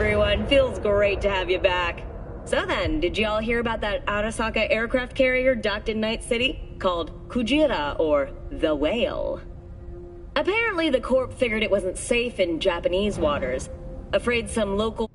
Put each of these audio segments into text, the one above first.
everyone. Feels great to have you back. So then, did you all hear about that Arasaka aircraft carrier docked in Night City? Called Kujira, or the Whale. Apparently, the Corp figured it wasn't safe in Japanese waters. Afraid some local...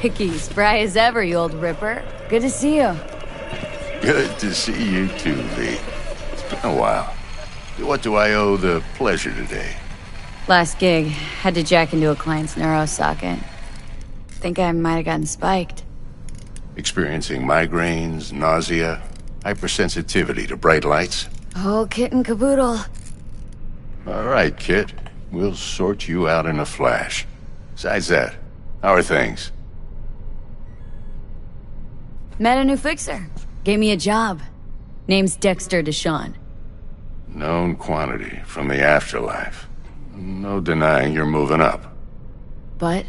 Vicky, spry as ever, you old ripper. Good to see you. Good to see you too, V. It's been a while. What do I owe the pleasure today? Last gig, had to jack into a client's neuro socket. Think I might have gotten spiked. Experiencing migraines, nausea, hypersensitivity to bright lights? Oh, kit and caboodle. All right, Kit. We'll sort you out in a flash. Besides that, how are things? Met a new fixer. Gave me a job. Name's Dexter Deshawn. Known quantity from the afterlife. No denying you're moving up. But?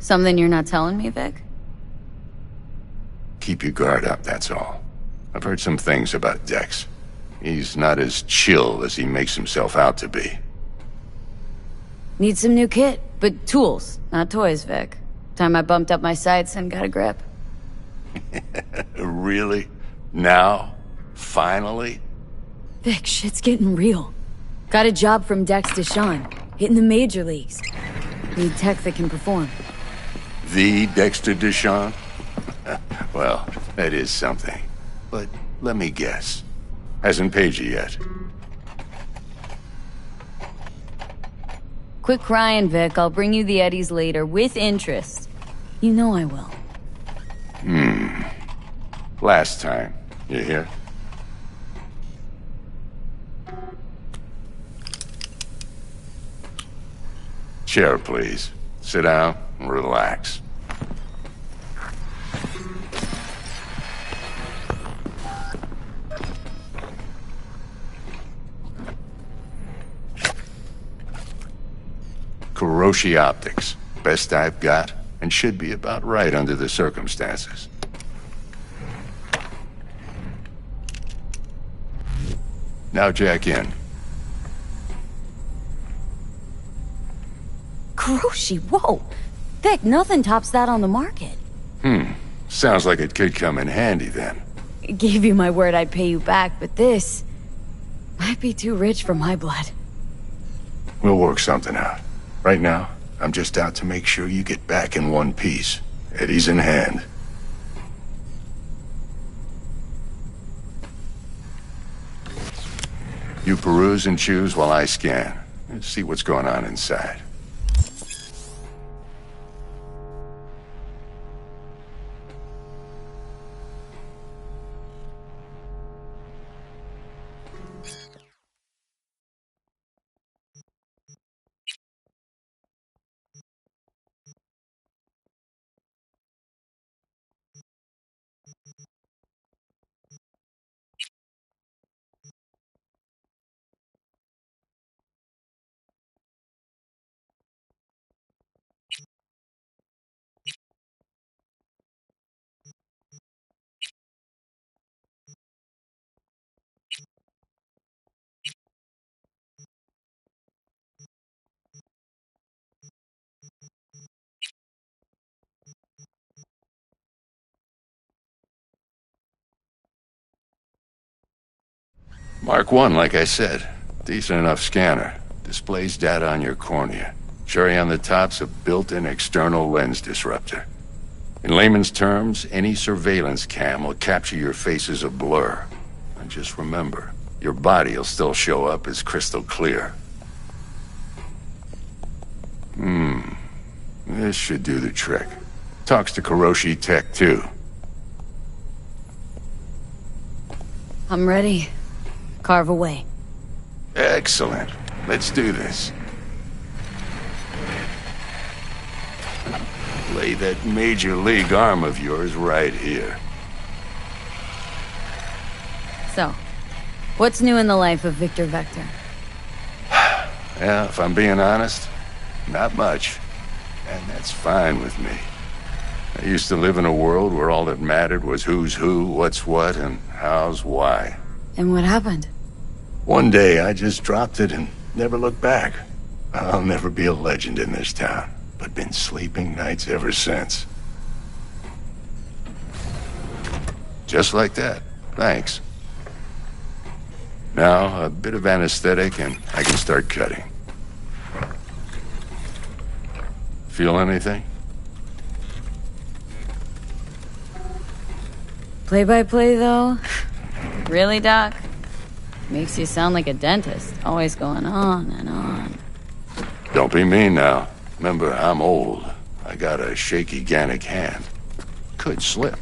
Something you're not telling me, Vic? Keep your guard up, that's all. I've heard some things about Dex. He's not as chill as he makes himself out to be. Need some new kit, but tools, not toys, Vic. Time I bumped up my sights and got a grip. Really? Now? Finally? Vic, shit's getting real. Got a job from Dex Deshawn, hitting the major leagues. Need tech that can perform. The Dexter Deshawn? Well, that is something. But let me guess. Hasn't paid you yet. Quit crying, Vic. I'll bring you the eddies later, with interest. You know I will. Last time. You hear? Chair, please. Sit down and relax. Kuroshi Optics. Best I've got, and should be about right under the circumstances. Now jack in. Kuroshi, whoa! Vic, nothing tops that on the market. Sounds like it could come in handy then. Gave you my word I'd pay you back, but this might be too rich for my blood. We'll work something out. Right now, I'm just out to make sure you get back in one piece. Eddie's in hand. You peruse and choose while I scan. Let's see what's going on inside. Mark 1, like I said. Decent enough scanner. Displays data on your cornea. Cherry on the top's a built-in external lens disruptor. In layman's terms, any surveillance cam will capture your face as a blur. And just remember, your body will still show up as crystal clear. This should do the trick. Talks to Kuroshi Tech, too. I'm ready. Carve away. Excellent. Let's do this. Lay that major league arm of yours right here. So, what's new in the life of Victor Vector? Yeah, if I'm being honest, not much. And that's fine with me. I used to live in a world where all that mattered was who's who, what's what, and how's why. And what happened? One day I just dropped it and never looked back. I'll never be a legend in this town, but been sleeping nights ever since. Just like that. Thanks. Now, a bit of anesthetic and I can start cutting. Feel anything? Play-by-play, though? Really, Doc? Makes you sound like a dentist, always going on and on. Don't be mean now. Remember, I'm old. I got a shaky Gannic hand. Could slip.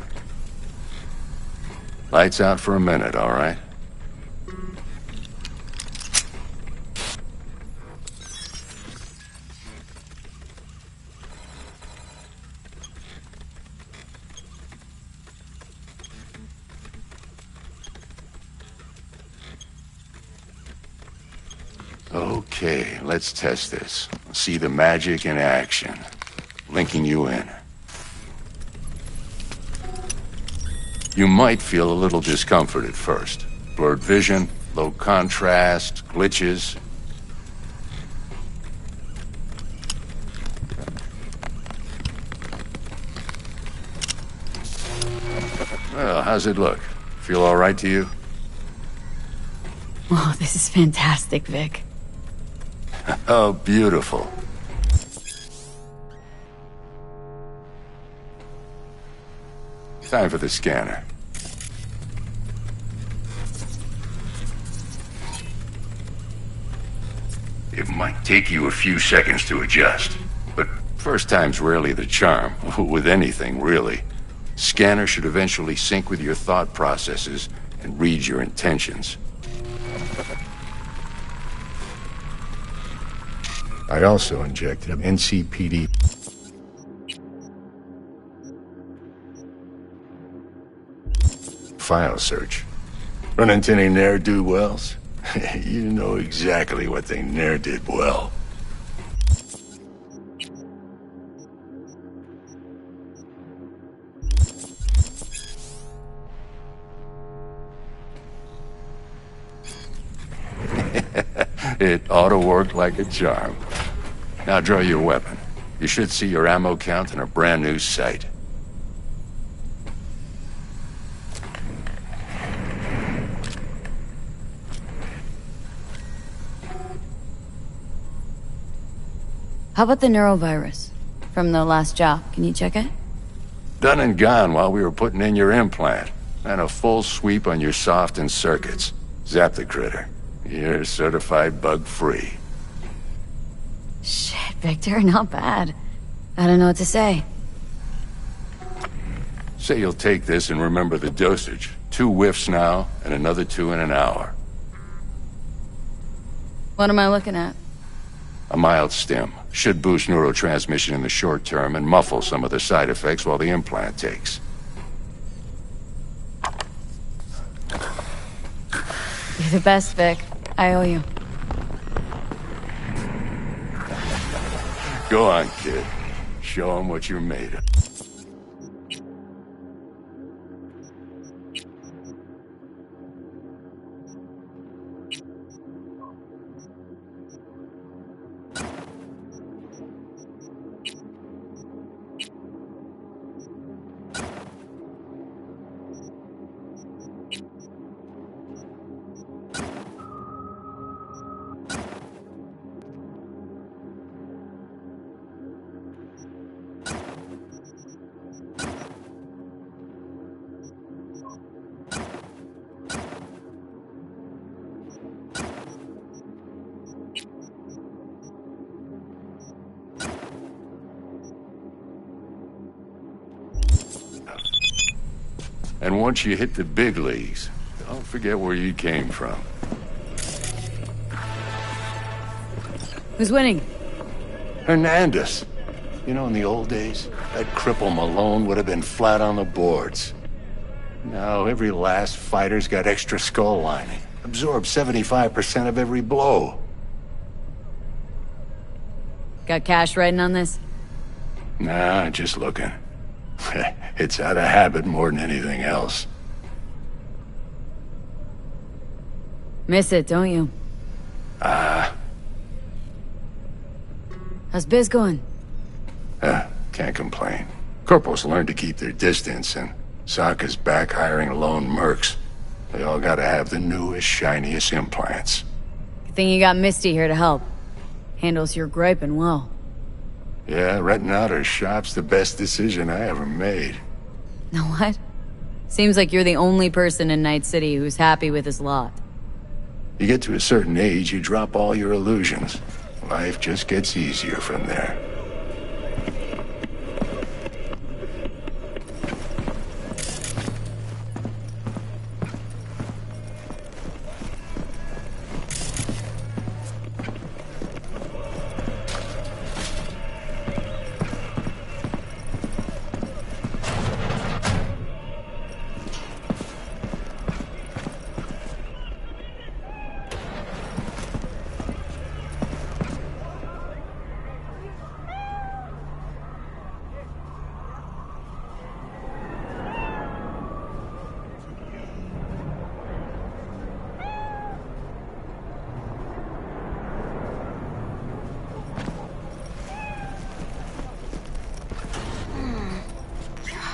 Lights out for a minute, all right? Okay, let's test this. See the magic in action. Linking you in. You might feel a little discomfort at first. Blurred vision, low contrast, glitches. Well, how's it look? Feel all right to you? Oh, this is fantastic, Vic. Oh, beautiful. Time for the scanner. It might take you a few seconds to adjust, but first time's rarely the charm, with anything, really. Scanner should eventually sync with your thought processes and read your intentions. I also injected an NCPD file search. Run into any ne'er-do-wells? You know exactly what they ne'er did well. It ought to work like a charm. Now draw your weapon. You should see your ammo count in a brand new sight. How about the neurovirus? From the last job, can you check it? Done and gone while we were putting in your implant. And a full sweep on your soft and circuits. Zap the critter. You're certified bug-free. Shit, Victor, not bad. I don't know what to say. Say you'll take this and remember the dosage. 2 whiffs now, and another 2 in an hour. What am I looking at? A mild stim. Should boost neurotransmission in the short term and muffle some of the side effects while the implant takes. You're the best, Vic. I owe you. Go on, kid. Show 'em what you're made of. And once you hit the big leagues, don't forget where you came from. Who's winning? Hernandez. You know, in the old days, that cripple Malone would have been flat on the boards. Now, every last fighter's got extra skull lining. Absorbs 75% of every blow. Got cash riding on this? Nah, just looking. It's out of habit more than anything else. Miss it, don't you? How's biz going? Can't complain. Corporals learn to keep their distance, and Sokka's back hiring lone mercs. They all gotta have the newest, shiniest implants. Good thing you got Misty here to help. Handles your griping well. Yeah, renting out her shop's the best decision I ever made. Know what? Seems like you're the only person in Night City who's happy with his lot. You get to a certain age, you drop all your illusions. Life just gets easier from there.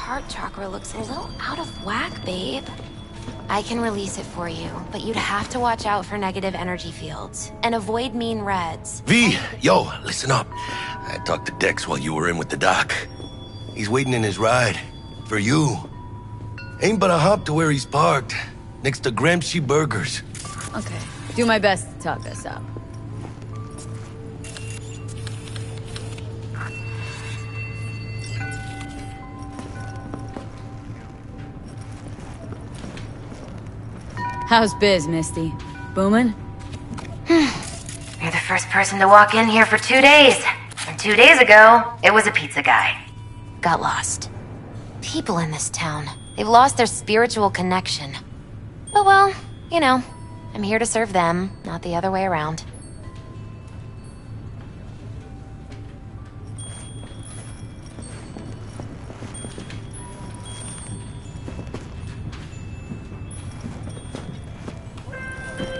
Heart chakra looks a little out of whack, babe. I can release it for you, but you'd have to watch out for negative energy fields and avoid mean reds. V, yo, listen up. I talked to Dex while you were in with the doc. He's waiting in his ride. For you. Ain't but a hop to where he's parked. Next to Gramsci Burgers. Okay. Do my best to talk us up. How's biz, Misty? Booming? You're the first person to walk in here for 2 days. And 2 days ago, it was a pizza guy. Got lost. People in this town, they've lost their spiritual connection. But well, you know, I'm here to serve them, not the other way around.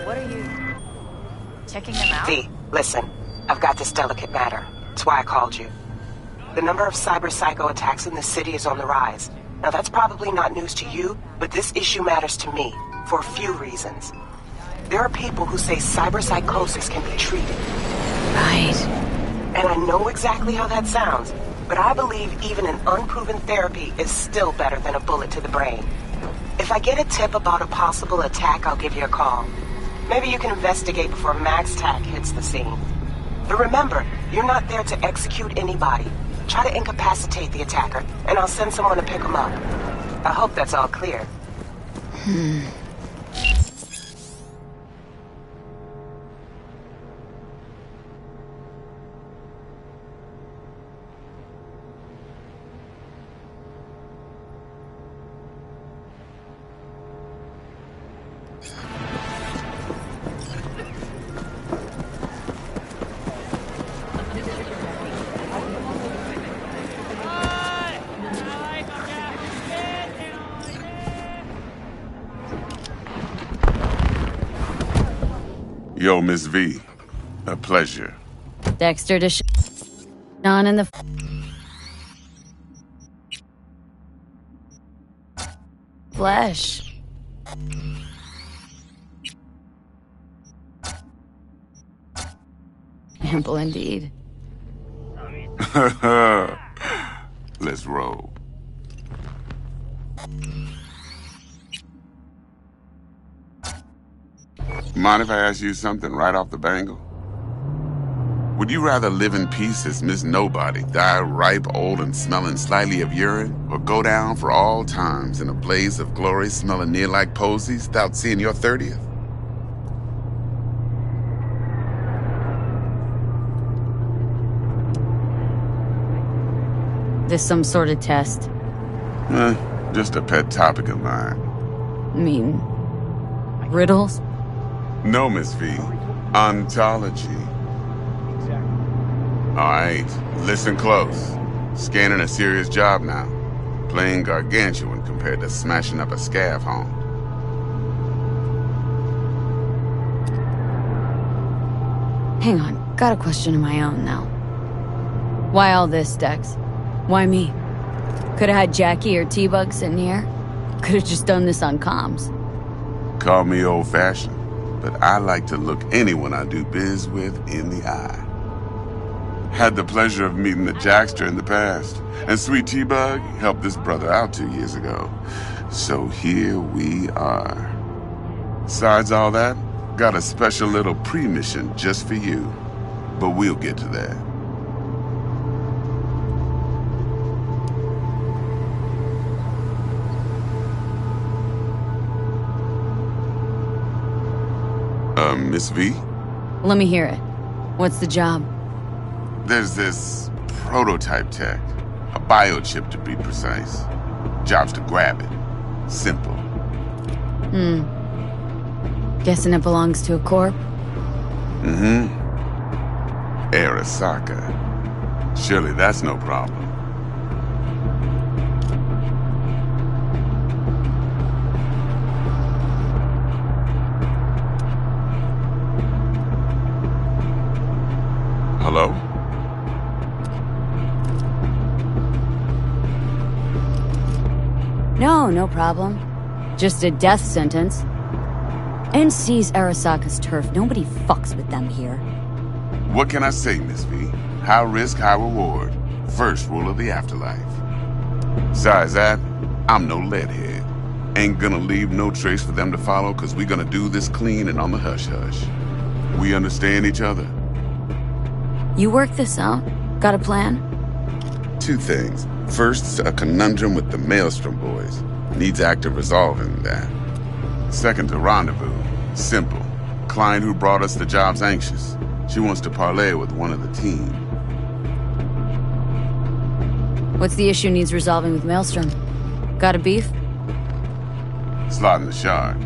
What are you... checking them out? V, listen. I've got this delicate matter. That's why I called you. The number of cyber-psycho attacks in the city is on the rise. Now that's probably not news to you, but this issue matters to me, for a few reasons. There are people who say cyberpsychosis can be treated. Right. And I know exactly how that sounds, but I believe even an unproven therapy is still better than a bullet to the brain. If I get a tip about a possible attack, I'll give you a call. Maybe you can investigate before Max Tack hits the scene. But remember, you're not there to execute anybody. Try to incapacitate the attacker, and I'll send someone to pick him up. I hope that's all clear. Yo, Miss V. A pleasure. Dexter Deshawn in the... flesh. Ample indeed. Let's roll. Mind if I ask you something right off the bangle? Would you rather live in peace as Miss Nobody, die ripe, old, and smelling slightly of urine, or go down for all times in a blaze of glory smelling near like posies without seeing your 30th? This some sort of test? Just a pet topic of mine. I mean, riddles? No, Miss V. Ontology. Alright, listen close. Scanning a serious job now. Playing gargantuan compared to smashing up a scav home. Hang on, got a question of my own now. Why all this, Dex? Why me? Could've had Jackie or T-Bug sitting here. Could've just done this on comms. Call me old-fashioned, but I like to look anyone I do biz with in the eye. Had the pleasure of meeting the Jackster in the past, and Sweet T-Bug helped this brother out 2 years ago. So here we are. Besides all that, got a special little pre-mission just for you. But we'll get to that. Miss V? Let me hear it. What's the job? There's this prototype tech. A biochip, to be precise. Job's to grab it. Simple. Guessing it belongs to a corp? Arasaka. Surely that's no problem. Hello? No problem. Just a death sentence. NC's Arasaka's turf. Nobody fucks with them here. What can I say, Miss V? High risk, high reward. First rule of the afterlife. Besides that, I'm no leadhead. Ain't gonna leave no trace for them to follow, cause we gonna do this clean and on the hush-hush. We understand each other? You work this out? Got a plan? Two things. First, a conundrum with the Maelstrom boys. Needs active resolving that. Second, a rendezvous. Simple. Client who brought us the job's anxious. She wants to parlay with one of the team. What's the issue needs resolving with Maelstrom? Got a beef? Slot in the shard.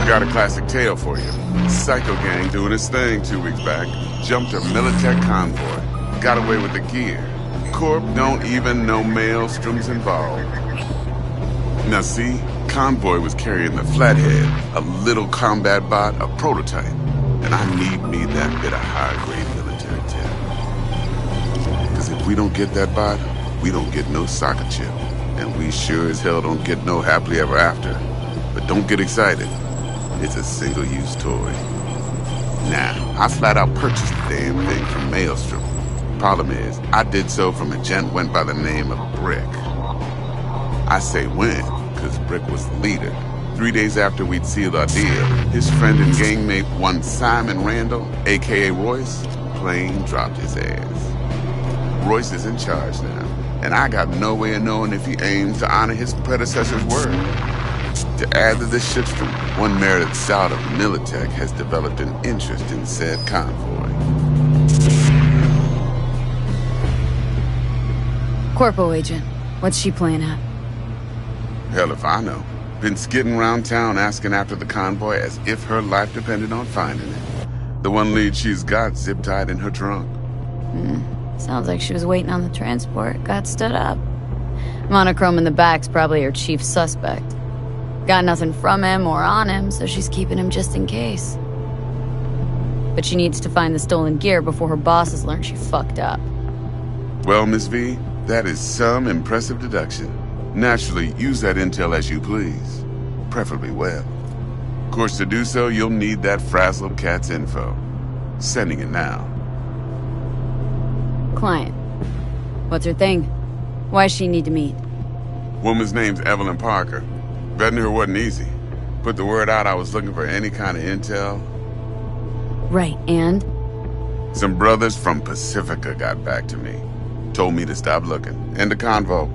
Got a classic tale for you. Psycho gang doing his thing 2 weeks back. Jumped a Militech convoy. Got away with the gear. Corp don't even know Maelstrom's involved. Now see, convoy was carrying the Flathead, a little combat bot, a prototype. And I need me that bit of high-grade military tech. Because if we don't get that bot, we don't get no soccer chip. And we sure as hell don't get no happily ever after. But don't get excited. It's a single-use toy. Now, I flat out purchased the damn thing from Maelstrom. Problem is, I did so from a gent went by the name of Brick. I say when, because Brick was the leader. 3 days after we'd sealed our deal, his friend and gangmate, one Simon Randall, aka Royce, plain dropped his ass. Royce is in charge now, and I got no way of knowing if he aims to honor his predecessor's word. To add to the shitstorm, one Meredith out of Militech has developed an interest in said convoy. Corpo agent. What's she playing at? Hell if I know. Been skidding around town asking after the convoy as if her life depended on finding it. The one lead she's got zip-tied in her trunk. Sounds like she was waiting on the transport, got stood up. Monochrome in the back's probably her chief suspect. Got nothing from him or on him, so she's keeping him just in case. But she needs to find the stolen gear before her bosses learn she fucked up. Well, Miss V, that is some impressive deduction. Naturally, use that intel as you please. Preferably well. Of course, to do so, you'll need that frazzled cat's info. Sending it now. Client. What's her thing? Why does she need to meet? Woman's name's Evelyn Parker. Vetting her wasn't easy. Put the word out I was looking for any kind of intel. Right, and? Some brothers from Pacifica got back to me. Told me to stop looking. End of convo.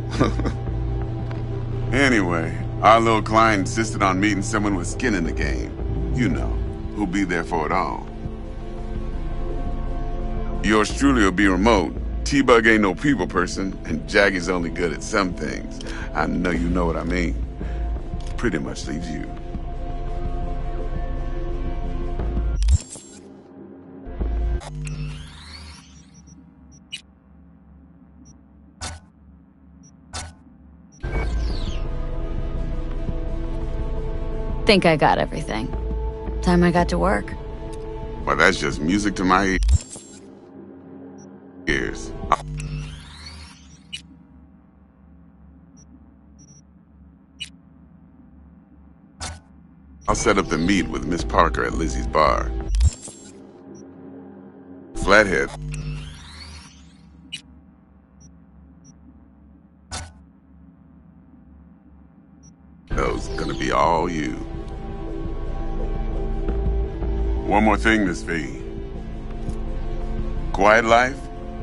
Anyway, our little client insisted on meeting someone with skin in the game. You know, who'll be there for it all. Yours truly will be remote. T-Bug ain't no people person, and Jaggy's only good at some things. I know you know what I mean. Pretty much leaves you. Think I got everything. Time I got to work. Well, that's just music to my ears. I'll set up the meet with Miss Parker at Lizzie's bar. Flathead. Those gonna be all you. One more thing, Miss V. Quiet life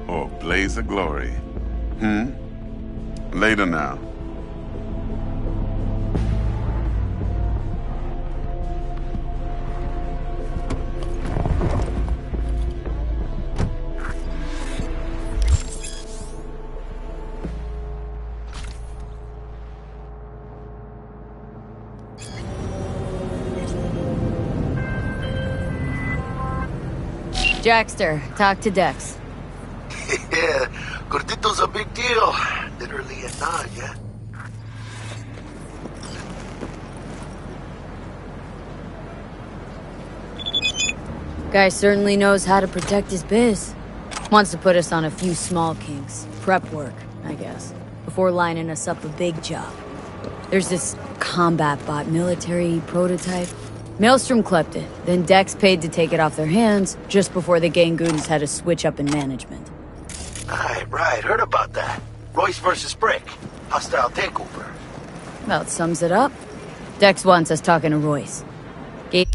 or blaze of glory? Later now. Jackster, talk to Dex. Yeah, Gordito's a big deal. Literally and not, yeah? Guy certainly knows how to protect his biz. Wants to put us on a few small kinks. Prep work, I guess. Before lining us up a big job. There's this combat bot military prototype. Maelstrom clept it, then Dex paid to take it off their hands just before the Gangoons had a switch up in management. Right, heard about that. Royce versus Brick. Hostile takeover. About sums it up. Dex wants us talking to Royce. Gave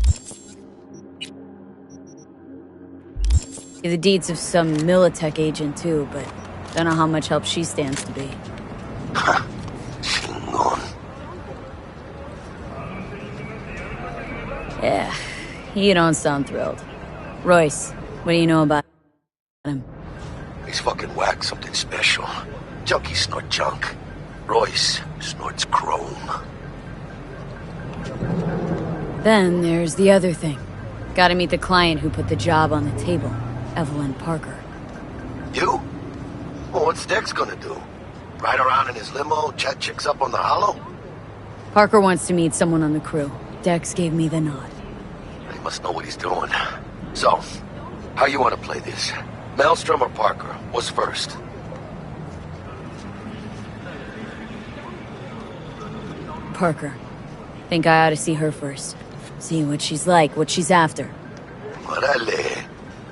the deeds of some Militech agent too, but don't know how much help she stands to be. Yeah, you don't sound thrilled. Royce, what do you know about him? He's fucking whack, something special. Junkies snort junk. Royce snorts chrome. Then there's the other thing. Gotta meet the client who put the job on the table, Evelyn Parker. You? Well, what's Dex gonna do? Ride around in his limo, chat chicks up on the hollow? Parker wants to meet someone on the crew. Dex gave me the nod. He must know what he's doing. So, how you want to play this? Maelstrom or Parker? What's first? Parker. Think I ought to see her first. See what she's like, what she's after. Orale.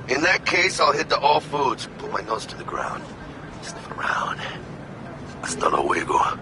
In that case, I'll hit the All Foods. Put my nose to the ground. Sniff around. Hasta luego.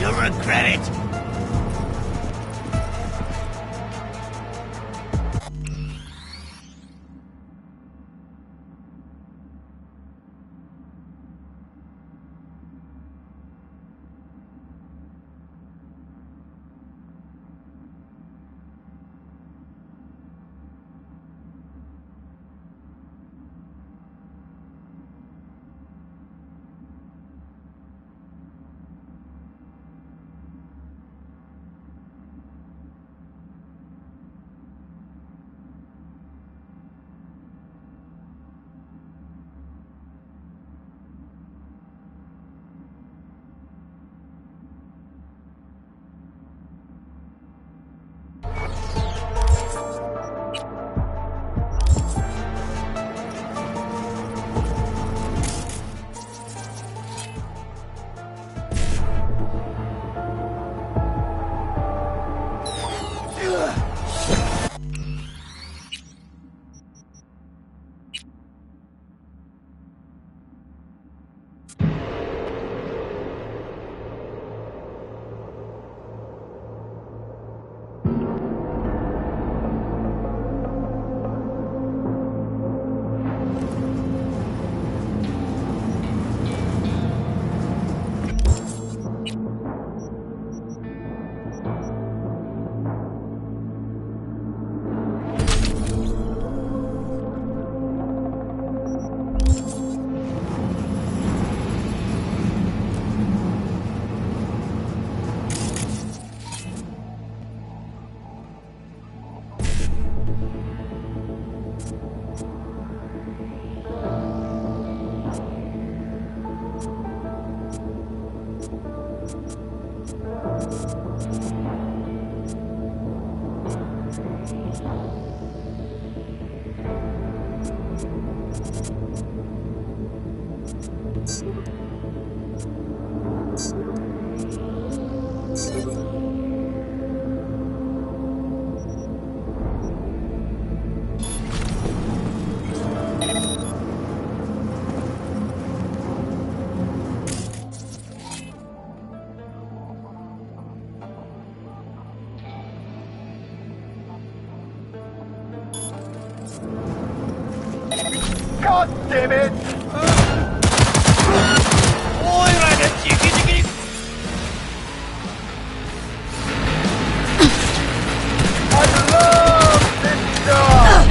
You'll regret it. God damn it! I love this stuff!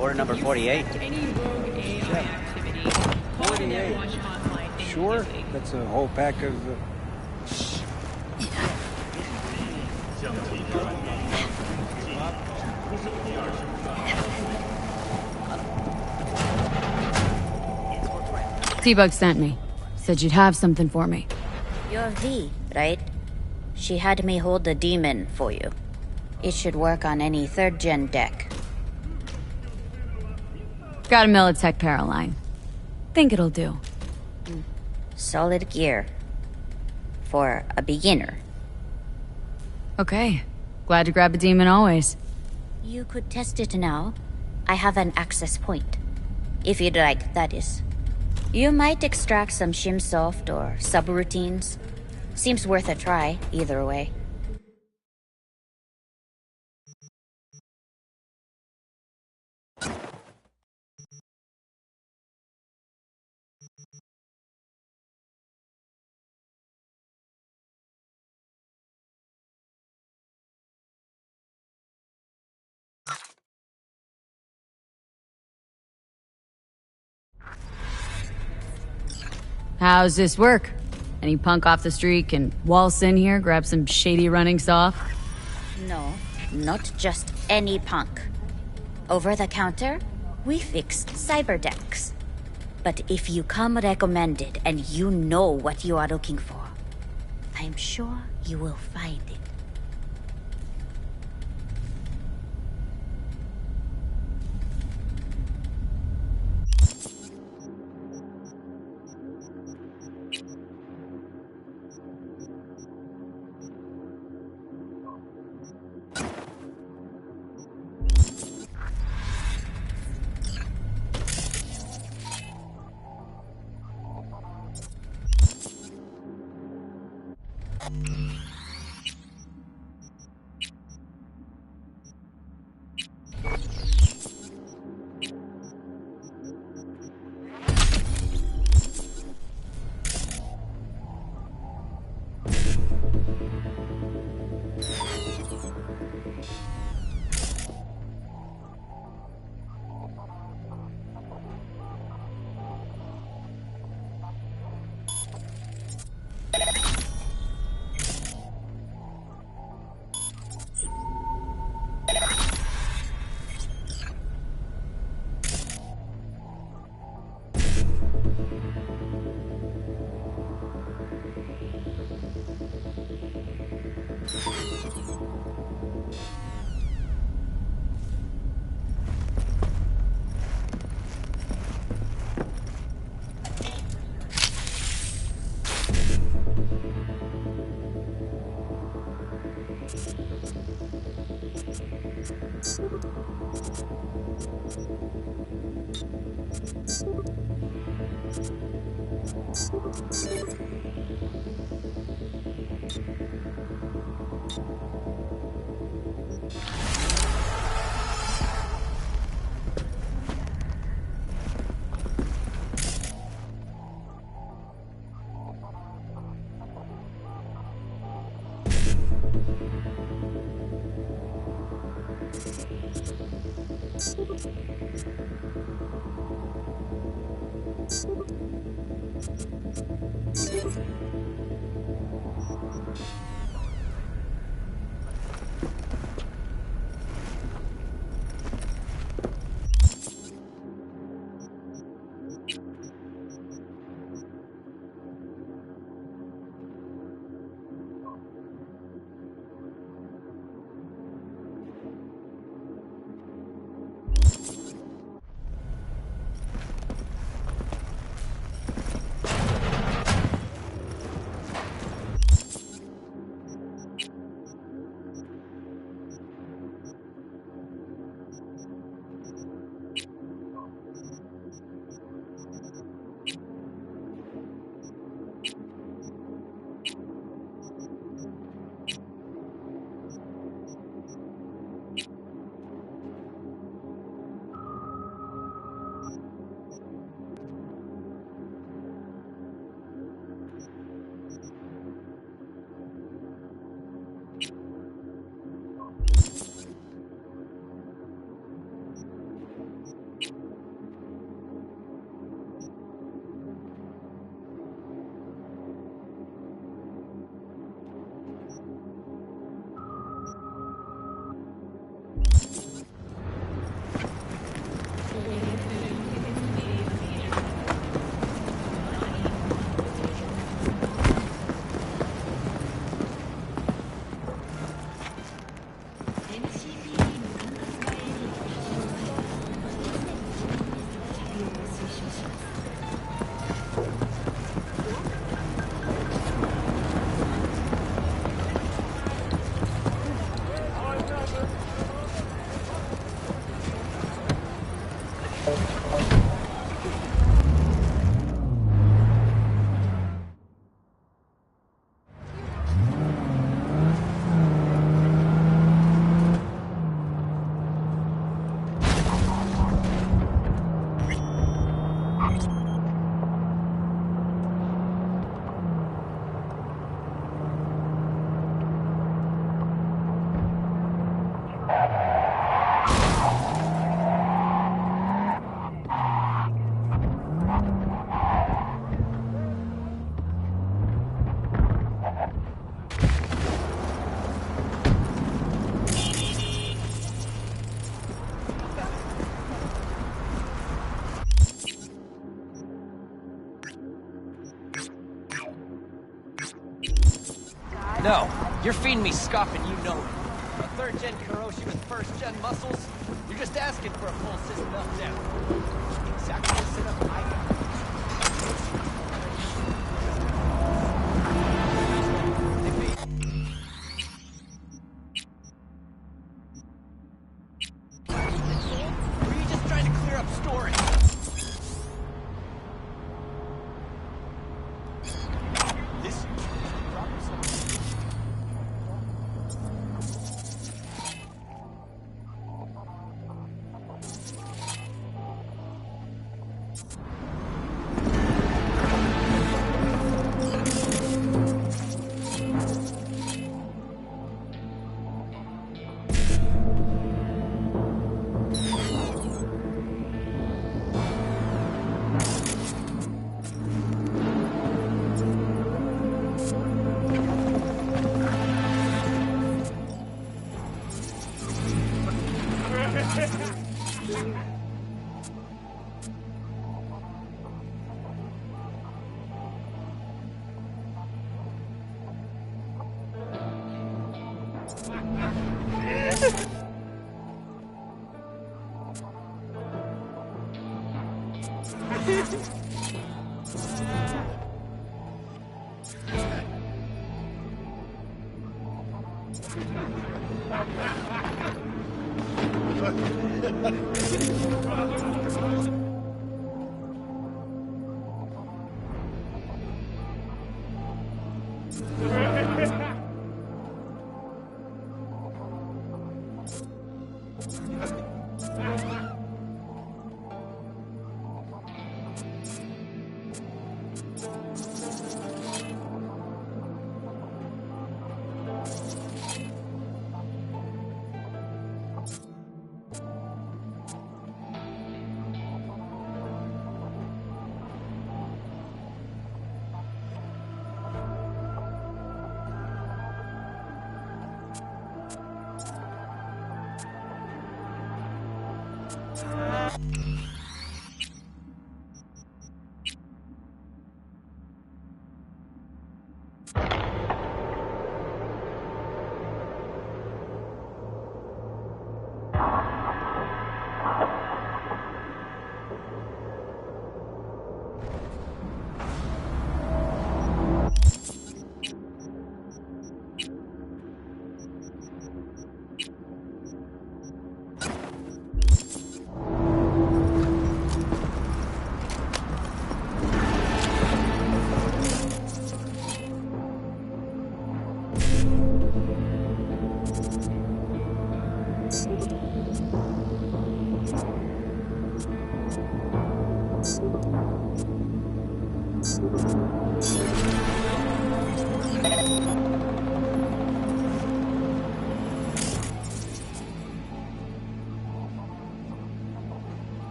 Order number 48. Any rogue AI activity, call the 48. Netwatch hotline. Sure? That's a whole pack of... T-Bug sent me. Said you'd have something for me. You're V, right? She had me hold the demon for you. It should work on any 3rd-gen deck. Got a Militech Paraline. Think it'll do. Solid gear. For a beginner. Okay. Glad to grab a demon always. You could test it now. I have an access point. If you'd like, that is. You might extract some shimsoft or subroutines. Seems worth a try, either way. How's this work? Any punk off the street can waltz in here, grab some shady running soft? No, not just any punk. Over the counter, we fix cyber decks. But if you come recommended and you know what you are looking for, I'm sure you will find it. No, you're feeding me scuff and you know it. A third-gen Karoshi with first-gen muscles? You're just asking for a full system meltdown. Exactly the setup I got. Or are you just trying to clear up storage? This proper stuff.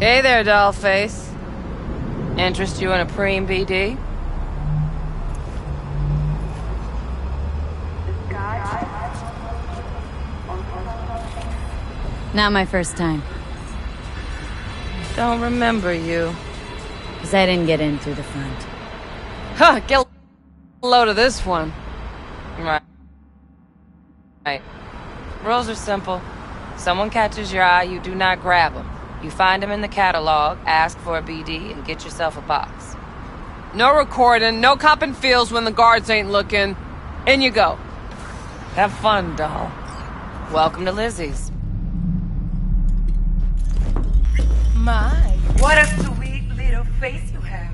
Hey there, dollface. Interest you in a preem BD? Not my first time. Don't remember you. Because I didn't get in through the front. Huh, get a load of this one. Right. Rules are simple. Someone catches your eye, you do not grab them. You find them in the catalog, ask for a BD, and get yourself a box. No recording, no copping feels when the guards ain't looking. In you go. Have fun, doll. Welcome to Lizzie's. My, what a sweet little face you have.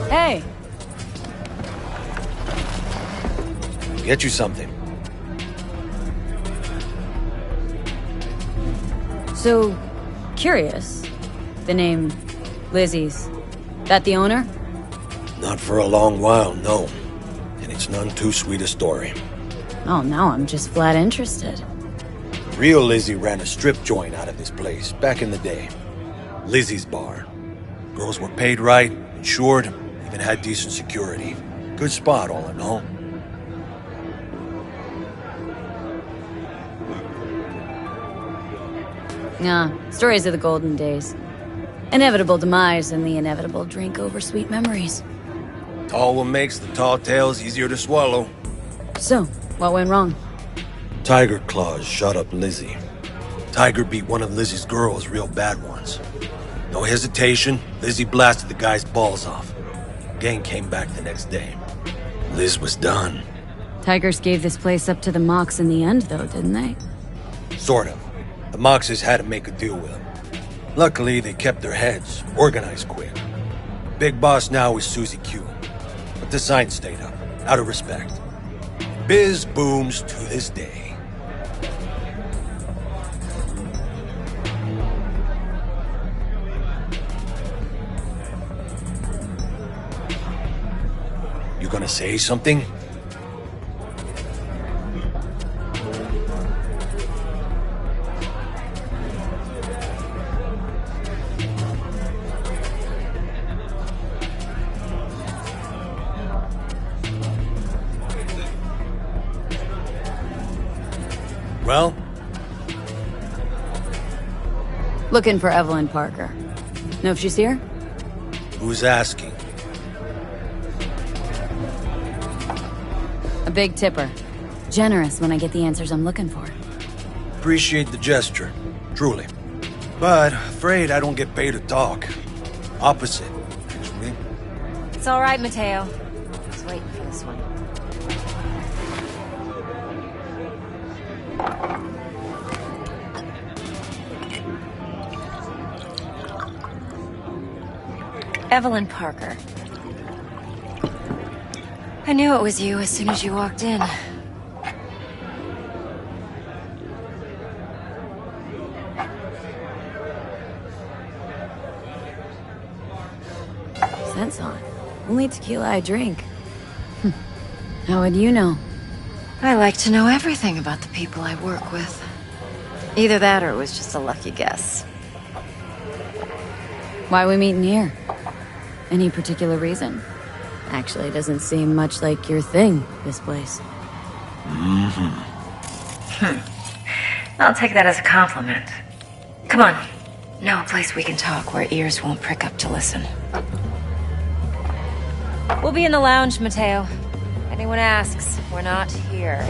Hey! Get you something. So, curious. The name Lizzie's. That the owner? Not for a long while, no. And it's none too sweet a story. Oh, now I'm just flat interested. Real Lizzie ran a strip joint out of this place back in the day. Lizzie's Bar. Girls were paid right, insured, even had decent security. Good spot, all in all. Stories of the golden days. Inevitable demise and the inevitable drink over sweet memories. Tall what makes the tall tales easier to swallow. So, what went wrong? Tiger Claws shot up Lizzie. Tiger beat one of Lizzie's girls, real bad ones. No hesitation, Lizzie blasted the guy's balls off. Gang came back the next day. Liz was done. Tigers gave this place up to the Mox in the end, though, didn't they? Sort of. The Moxes had to make a deal with them. Luckily, they kept their heads, organized quick. Big boss now is Susie Q. But the sign stayed up, out of respect. Biz booms to this day. You gonna say something? Well? Looking for Evelyn Parker. Know if she's here? Who's asking? A big tipper. Generous when I get the answers I'm looking for. Appreciate the gesture, truly. But afraid I don't get paid to talk. Opposite, actually. It's all right, Mateo. I was waiting for this one. Evelyn Parker. I knew it was you as soon as you walked in. Scent's on. Only tequila I drink. How would you know? I like to know everything about the people I work with. Either that or it was just a lucky guess. Why we meeting here? Any particular reason? Actually, it doesn't seem much like your thing, this place. I'll take that as a compliment. Come on. Know a place we can talk where ears won't prick up to listen. We'll be in the lounge, Mateo. Anyone asks, we're not here.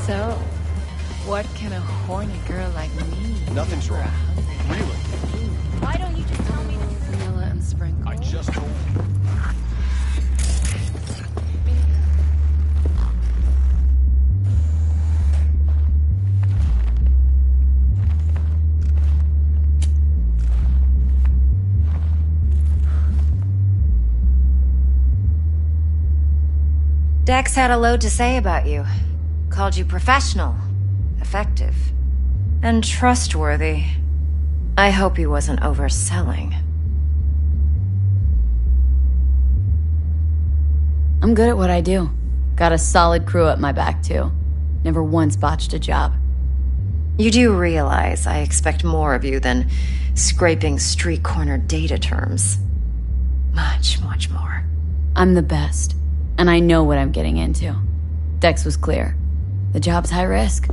So, what can a horny girl like me? Nothing's wrong. Really? Why don't you just tell me to vanilla and sprinkle? I just told you. Dex had a load to say about you. Called you professional, effective, and trustworthy. I hope he wasn't overselling. I'm good at what I do. Got a solid crew at my back, too. Never once botched a job. You do realize I expect more of you than scraping street corner data terms. Much, much more. I'm the best, and I know what I'm getting into. Dex was clear. The job's high risk.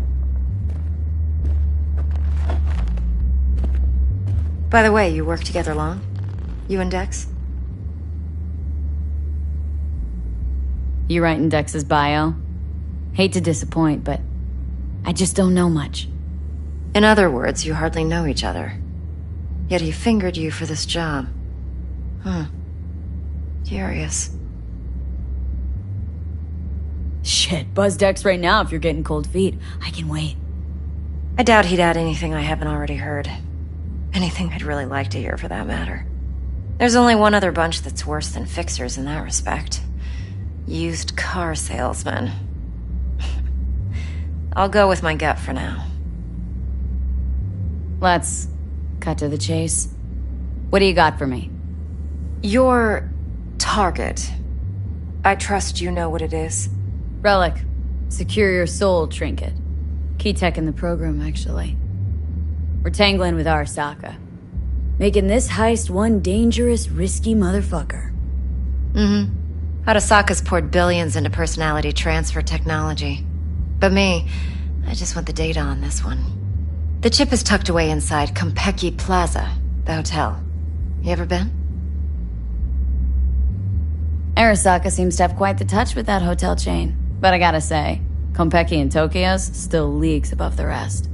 By the way, you work together long? You and Dex? You writing Dex's bio? Hate to disappoint, but I just don't know much. In other words, you hardly know each other. Yet he fingered you for this job. Curious. Shit, buzz Dex right now if you're getting cold feet. I can wait. I doubt he'd add anything I haven't already heard. Anything I'd really like to hear, for that matter. There's only one other bunch that's worse than fixers in that respect. Used car salesmen. I'll go with my gut for now. Let's cut to the chase. What do you got for me? Your target. I trust you know what it is. Relic. Secure your soul trinket. Key tech in the program, actually. We're tangling with Arasaka. Making this heist one dangerous, risky motherfucker. Arasaka's poured billions into personality transfer technology. But me, I just want the data on this one. The chip is tucked away inside Konpeki Plaza, the hotel. You ever been? Arasaka seems to have quite the touch with that hotel chain. But I gotta say, Konpeki in Tokyo's still leagues above the rest.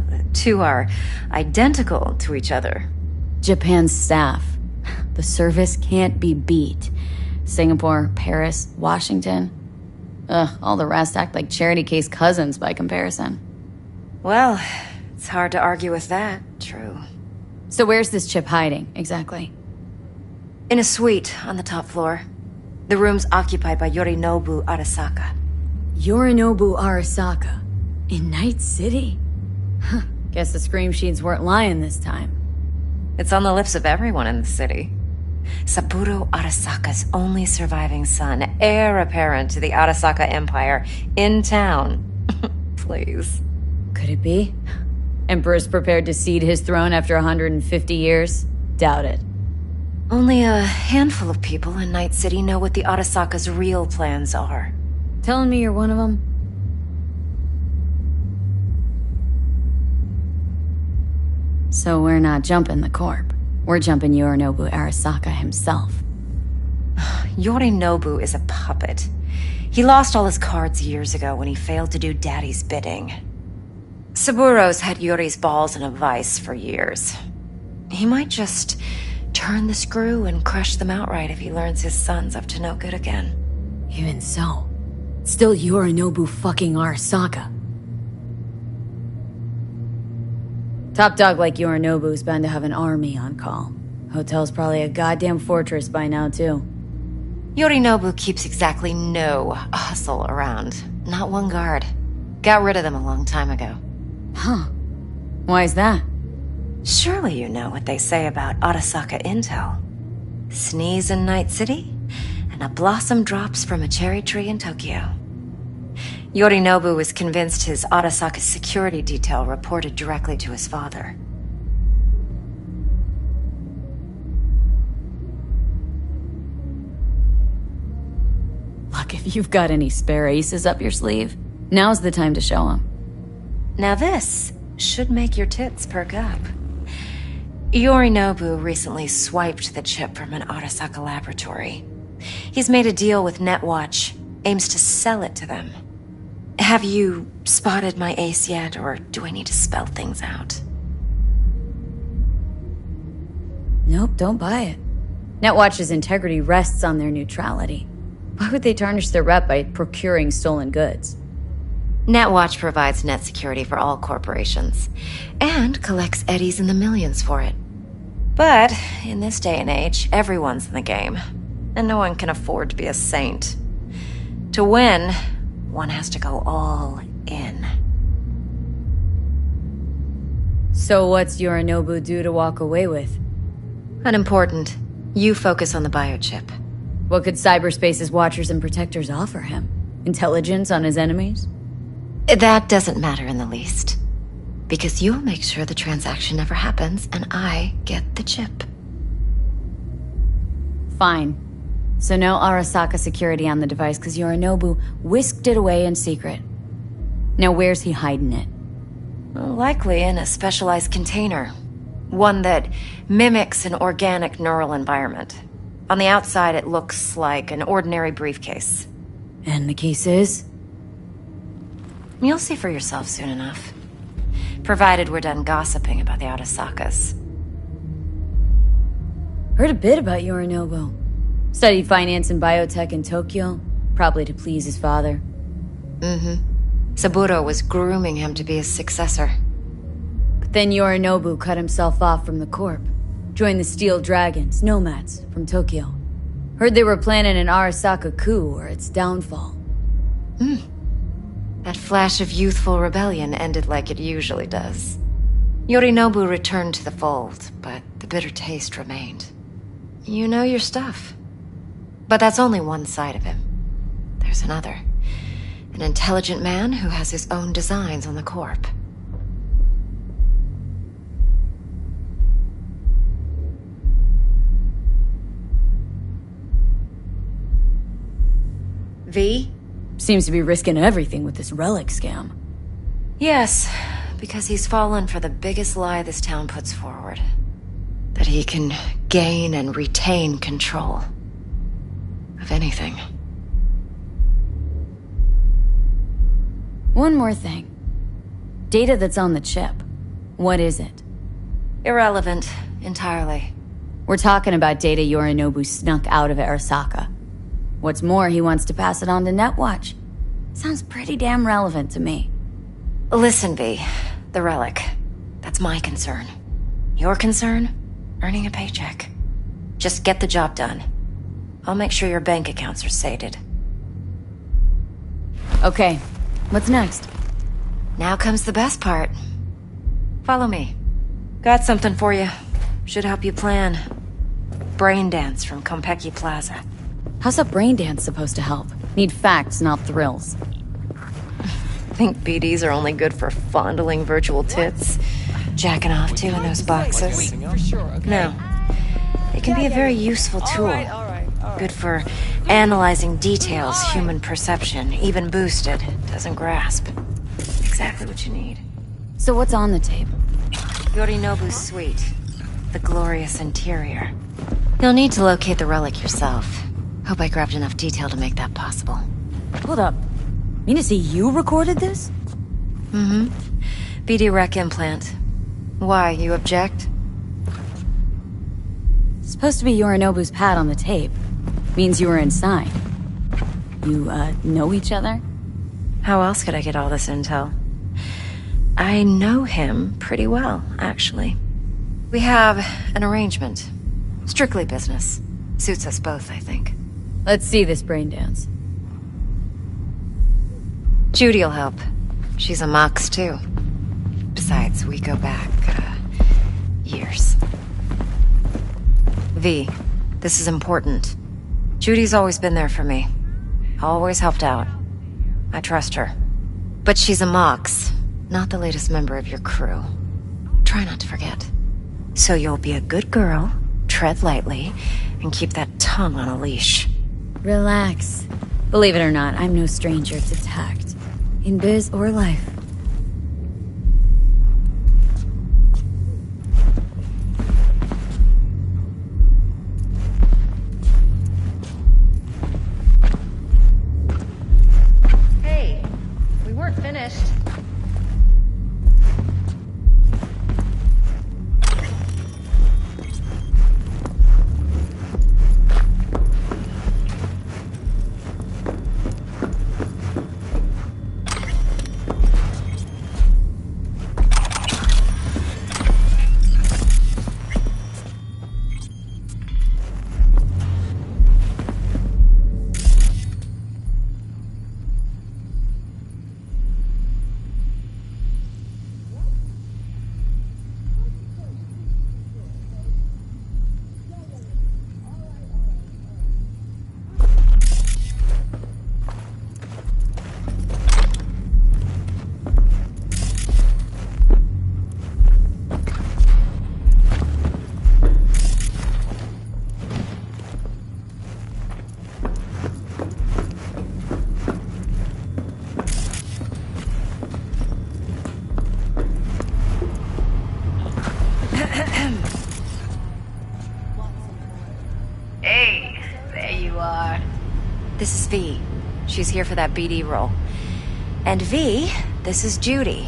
The two are identical to each other. Japan's staff. The service can't be beat. Singapore, Paris, Washington. All the rest act like charity case cousins by comparison. Well, it's hard to argue with that. True. So where's this chip hiding, exactly? In a suite on the top floor. The room's occupied by Yorinobu Arasaka. Yorinobu Arasaka? In Night City? Huh. Guess the scream sheets weren't lying this time. It's on the lips of everyone in the city. Saburo Arasaka's only surviving son, heir apparent to the Arasaka Empire, in town. Please. Could it be? Emperor's prepared to cede his throne after 150 years? Doubt it. Only a handful of people in Night City know what the Arasaka's real plans are. Telling me you're one of them? So we're not jumping the corp. We're jumping Yorinobu Arasaka himself. Yorinobu is a puppet. He lost all his cards years ago when he failed to do Daddy's bidding. Saburo's had Yuri's balls in a vice for years. He might just turn the screw and crush them outright if he learns his son's up to no good again. Even so, still Yorinobu fucking Arasaka. Top dog like Yorinobu's bound to have an army on call. Hotel's probably a goddamn fortress by now, too. Yorinobu keeps exactly no hustle around. Not one guard. Got rid of them a long time ago. Huh. Why's that? Surely you know what they say about Arasaka intel. Sneeze in Night City, and a blossom drops from a cherry tree in Tokyo. Yorinobu was convinced his Arasaka security detail reported directly to his father. Look, if you've got any spare aces up your sleeve, now's the time to show them. Now this should make your tits perk up. Yorinobu recently swiped the chip from an Arasaka laboratory. He's made a deal with Netwatch, aims to sell it to them. Have you spotted my ace yet, or do I need to spell things out? Nope, don't buy it. Netwatch's integrity rests on their neutrality. Why would they tarnish their rep by procuring stolen goods? Netwatch provides net security for all corporations, and collects eddies in the millions for it. But, in this day and age, everyone's in the game, and no one can afford to be a saint. To win, one has to go all in. So what's Yorinobu due to walk away with? Unimportant. You focus on the biochip. What could cyberspace's watchers and protectors offer him? Intelligence on his enemies? That doesn't matter in the least. Because you'll make sure the transaction never happens, and I get the chip. Fine. So no Arasaka security on the device because Yorinobu whisked it away in secret. Now where's he hiding it? Likely in a specialized container. One that mimics an organic neural environment. On the outside, it looks like an ordinary briefcase. And the case is? You'll see for yourself soon enough. Provided we're done gossiping about the Arasakas. Heard a bit about Yorinobu. Studied finance and biotech in Tokyo, probably to please his father. Saburo was grooming him to be his successor. But then Yorinobu cut himself off from the Corp. Joined the Steel Dragons, nomads, from Tokyo. Heard they were planning an Arasaka coup or its downfall. That flash of youthful rebellion ended like it usually does. Yorinobu returned to the fold, but the bitter taste remained. You know your stuff. But that's only one side of him. There's another. An intelligent man who has his own designs on the Corp. V? Seems to be risking everything with this relic scam. Yes, because he's fallen for the biggest lie this town puts forward. That he can gain and retain control of anything. One more thing. Data that's on the chip. What is it? Irrelevant, entirely. We're talking about data Yorinobu snuck out of Arasaka. What's more, he wants to pass it on to Netwatch. Sounds pretty damn relevant to me. Listen, V. The relic. That's my concern. Your concern? Earning a paycheck. Just get the job done. I'll make sure your bank accounts are sated. Okay. What's next? Now comes the best part. Follow me. Got something for you. Should help you plan. Brain dance from Konpeki Plaza. How's a brain dance supposed to help? Need facts, not thrills. Think BDs are only good for fondling virtual tits? Jacking off too in those boxes? No. It can be a very useful tool. Good for analyzing details human perception, even boosted, doesn't grasp. Exactly what you need. So what's on the tape? Yorinobu's suite. The glorious interior. You'll need to locate the relic yourself. Hope I grabbed enough detail to make that possible. Hold up. Mean to say you recorded this? BD rec implant. Why, you object? It's supposed to be Yorinobu's pad on the tape. Means you were inside. You, know each other? How else could I get all this intel? I know him pretty well, actually. We have an arrangement. Strictly business. Suits us both, I think. Let's see this brain dance. Judy'll help. She's a Mox, too. Besides, we go back, years. V, this is important. Judy's always been there for me. Always helped out. I trust her. But she's a Mox, not the latest member of your crew. Try not to forget. So you'll be a good girl, tread lightly, and keep that tongue on a leash. Relax. Believe it or not, I'm no stranger to tact. In biz or life. Hey, we weren't finished. are. This is V. She's here for that BD role. And V, this is Judy.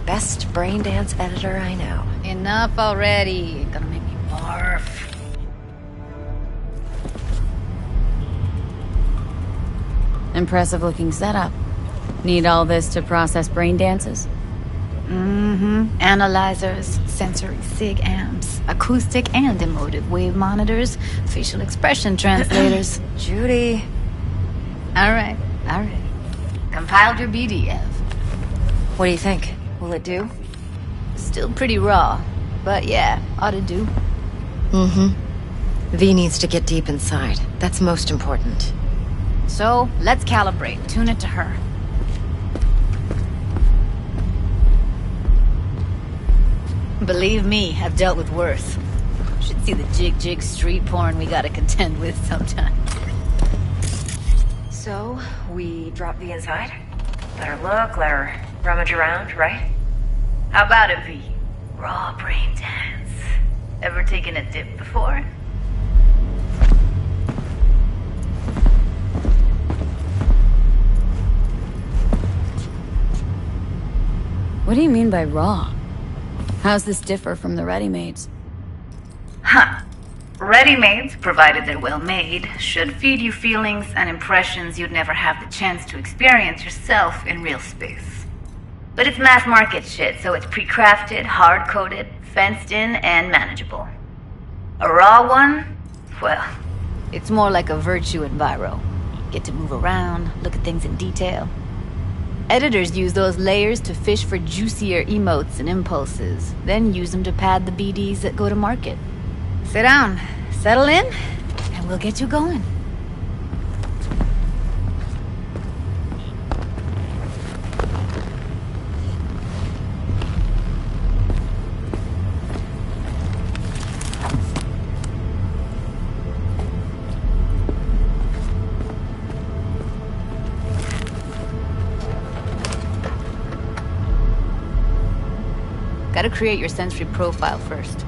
Best brain dance editor I know. Enough already. Gonna make me barf. Impressive looking setup. Need all this to process brain dances? Analyzers, sensory sig amps, acoustic and emotive wave monitors, facial expression translators. Judy. Alright. Compiled your BDF. What do you think? Will it do? Still pretty raw, but yeah, ought to do. V needs to get deep inside. That's most important. So, let's calibrate. Tune it to her. Believe me, I've dealt with worse. Should see the jig street porn we gotta contend with sometime. So, we drop V inside? Let her look, let her rummage around, right? How about it, V? Raw brain dance. Ever taken a dip before? What do you mean by raw? How's this differ from the ready-mades? Ready-mades, provided they're well made, should feed you feelings and impressions you'd never have the chance to experience yourself in real space. But it's mass market shit, so it's pre-crafted, hard-coded, fenced in, and manageable. A raw one? Well, it's more like a virtue enviro. Get to move around, look at things in detail. Editors use those layers to fish for juicier emotes and impulses, then use them to pad the BDs that go to market. Sit down, settle in, and we'll get you going. Gotta create your sensory profile first.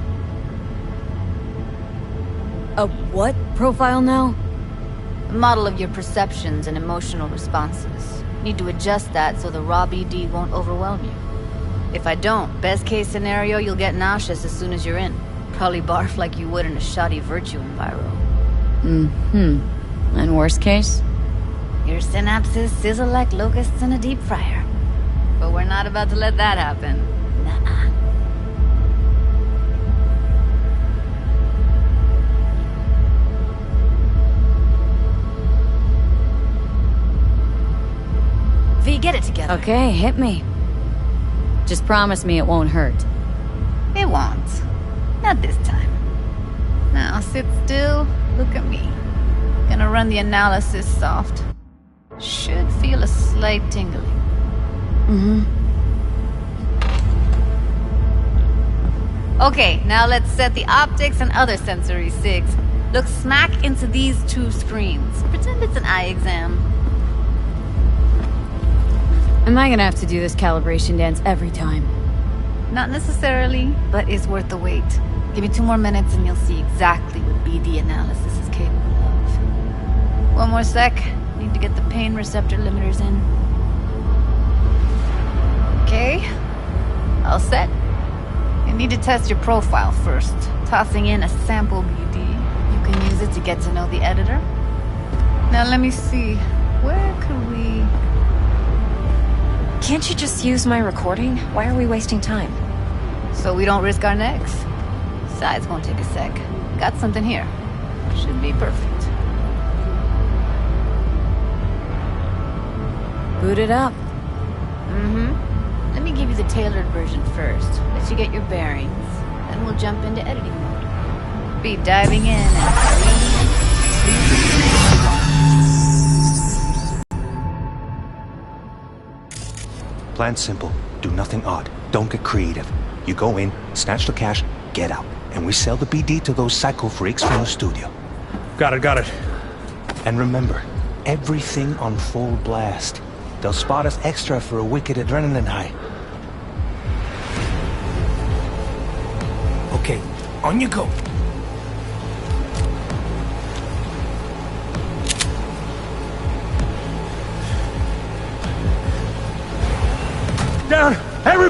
A what profile now? A model of your perceptions and emotional responses. Need to adjust that so the raw BD won't overwhelm you. If I don't, best case scenario, you'll get nauseous as soon as you're in. Probably barf like you would in a shoddy virtue enviro. And worst case? Your synapses sizzle like locusts in a deep fryer. But we're not about to let that happen. Nuh-uh. V, get it together. Okay, hit me. Just promise me it won't hurt. It won't. Not this time. Now sit still, look at me. Gonna run the analysis soft. Should feel a slight tingling. Okay, now let's set the optics and other sensory sigs. Look smack into these two screens. Pretend it's an eye exam. Am I gonna have to do this calibration dance every time? Not necessarily, but it's worth the wait. Give me 2 more minutes and you'll see exactly what BD analysis is capable of. One more sec. Need to get the pain receptor limiters in. Okay. All set. You need to test your profile first. Tossing in a sample BD. You can use it to get to know the editor. Now let me see. Where could we... Can't you just use my recording? Why are we wasting time? So we don't risk our necks. Besides, won't take a sec. Got something here. Should be perfect. Boot it up. Let me give you the tailored version first. Let you get your bearings. Then we'll jump into editing mode. Be diving in at 3, 2... Plan simple. Do nothing odd. Don't get creative. You go in, snatch the cash, get out. And we sell the BD to those psycho freaks from the studio. Got it. And remember, everything on full blast. They'll spot us extra for a wicked adrenaline high. Okay, on you go.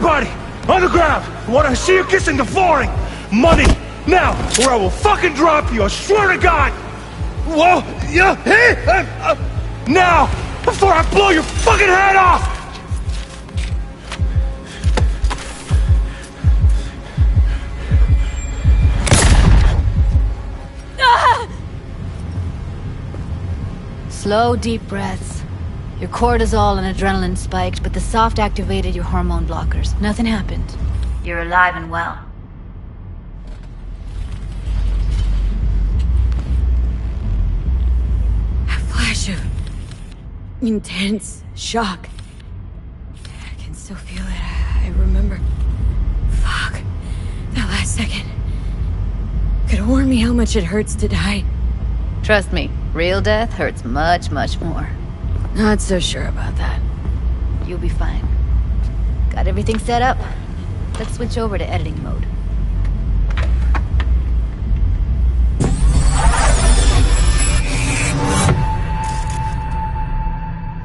Everybody! On the ground! I want to see you kissing the flooring! Money! Now! Or I will fucking drop you, I swear to God! Whoa! Yeah! Hey! Now! Before I blow your fucking head off! Slow, deep breaths. Your cortisol and adrenaline spiked, but the soft activated your hormone blockers. Nothing happened. You're alive and well. A flash of intense shock. I can still feel it. I remember. Fuck. That last second. Could have warned me how much it hurts to die. Trust me, real death hurts much, much more. Not so sure about that. You'll be fine. Got everything set up? Let's switch over to editing mode.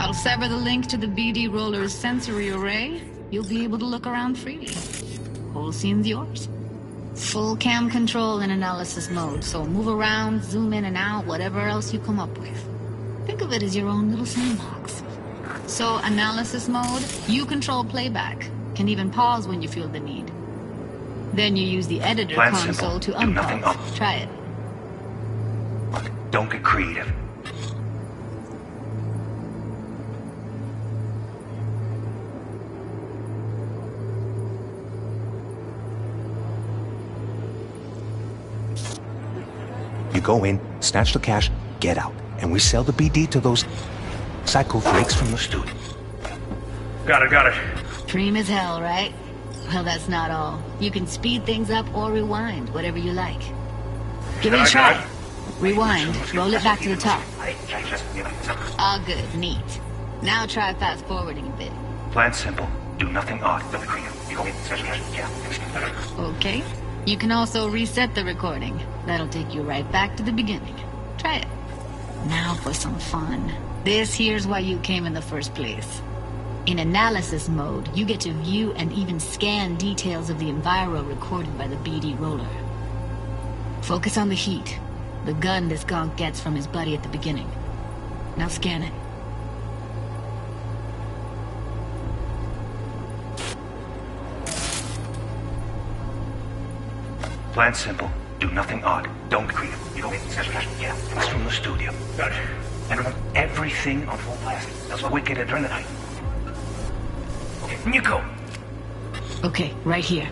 I'll sever the link to the BD Roller's sensory array. You'll be able to look around freely. Whole scene's yours. Full cam control in analysis mode, so move around, zoom in and out, whatever else you come up with. Think of it as your own little sandbox. So, analysis mode, you control playback. Can even pause when you feel the need. Then you use the editor Plan console simple. to Do nothing unpause. up. Try it. Don't get creative. You go in, snatch the cash, get out. And we sell the BD to those psycho freaks from the studio. Got it. Dream as hell, right? Well, that's not all. You can speed things up or rewind, whatever you like. Give it a try. Rewind, roll it back to the top. All good, neat. Now try fast forwarding a bit. Plan simple. Do nothing odd. Okay. You can also reset the recording. That'll take you right back to the beginning. Try it. Now for some fun. This here's why you came in the first place. In analysis mode, you get to view and even scan details of the enviro recorded by the BD roller. Focus on the heat, the gun this gonk gets from his buddy at the beginning. Now scan it. Plan simple. Do nothing odd. Don't creep. You don't it's from the studio. Got it. And remember, everything on full blast. That's what wicked adrenaline. Okay, you go. Okay, right here.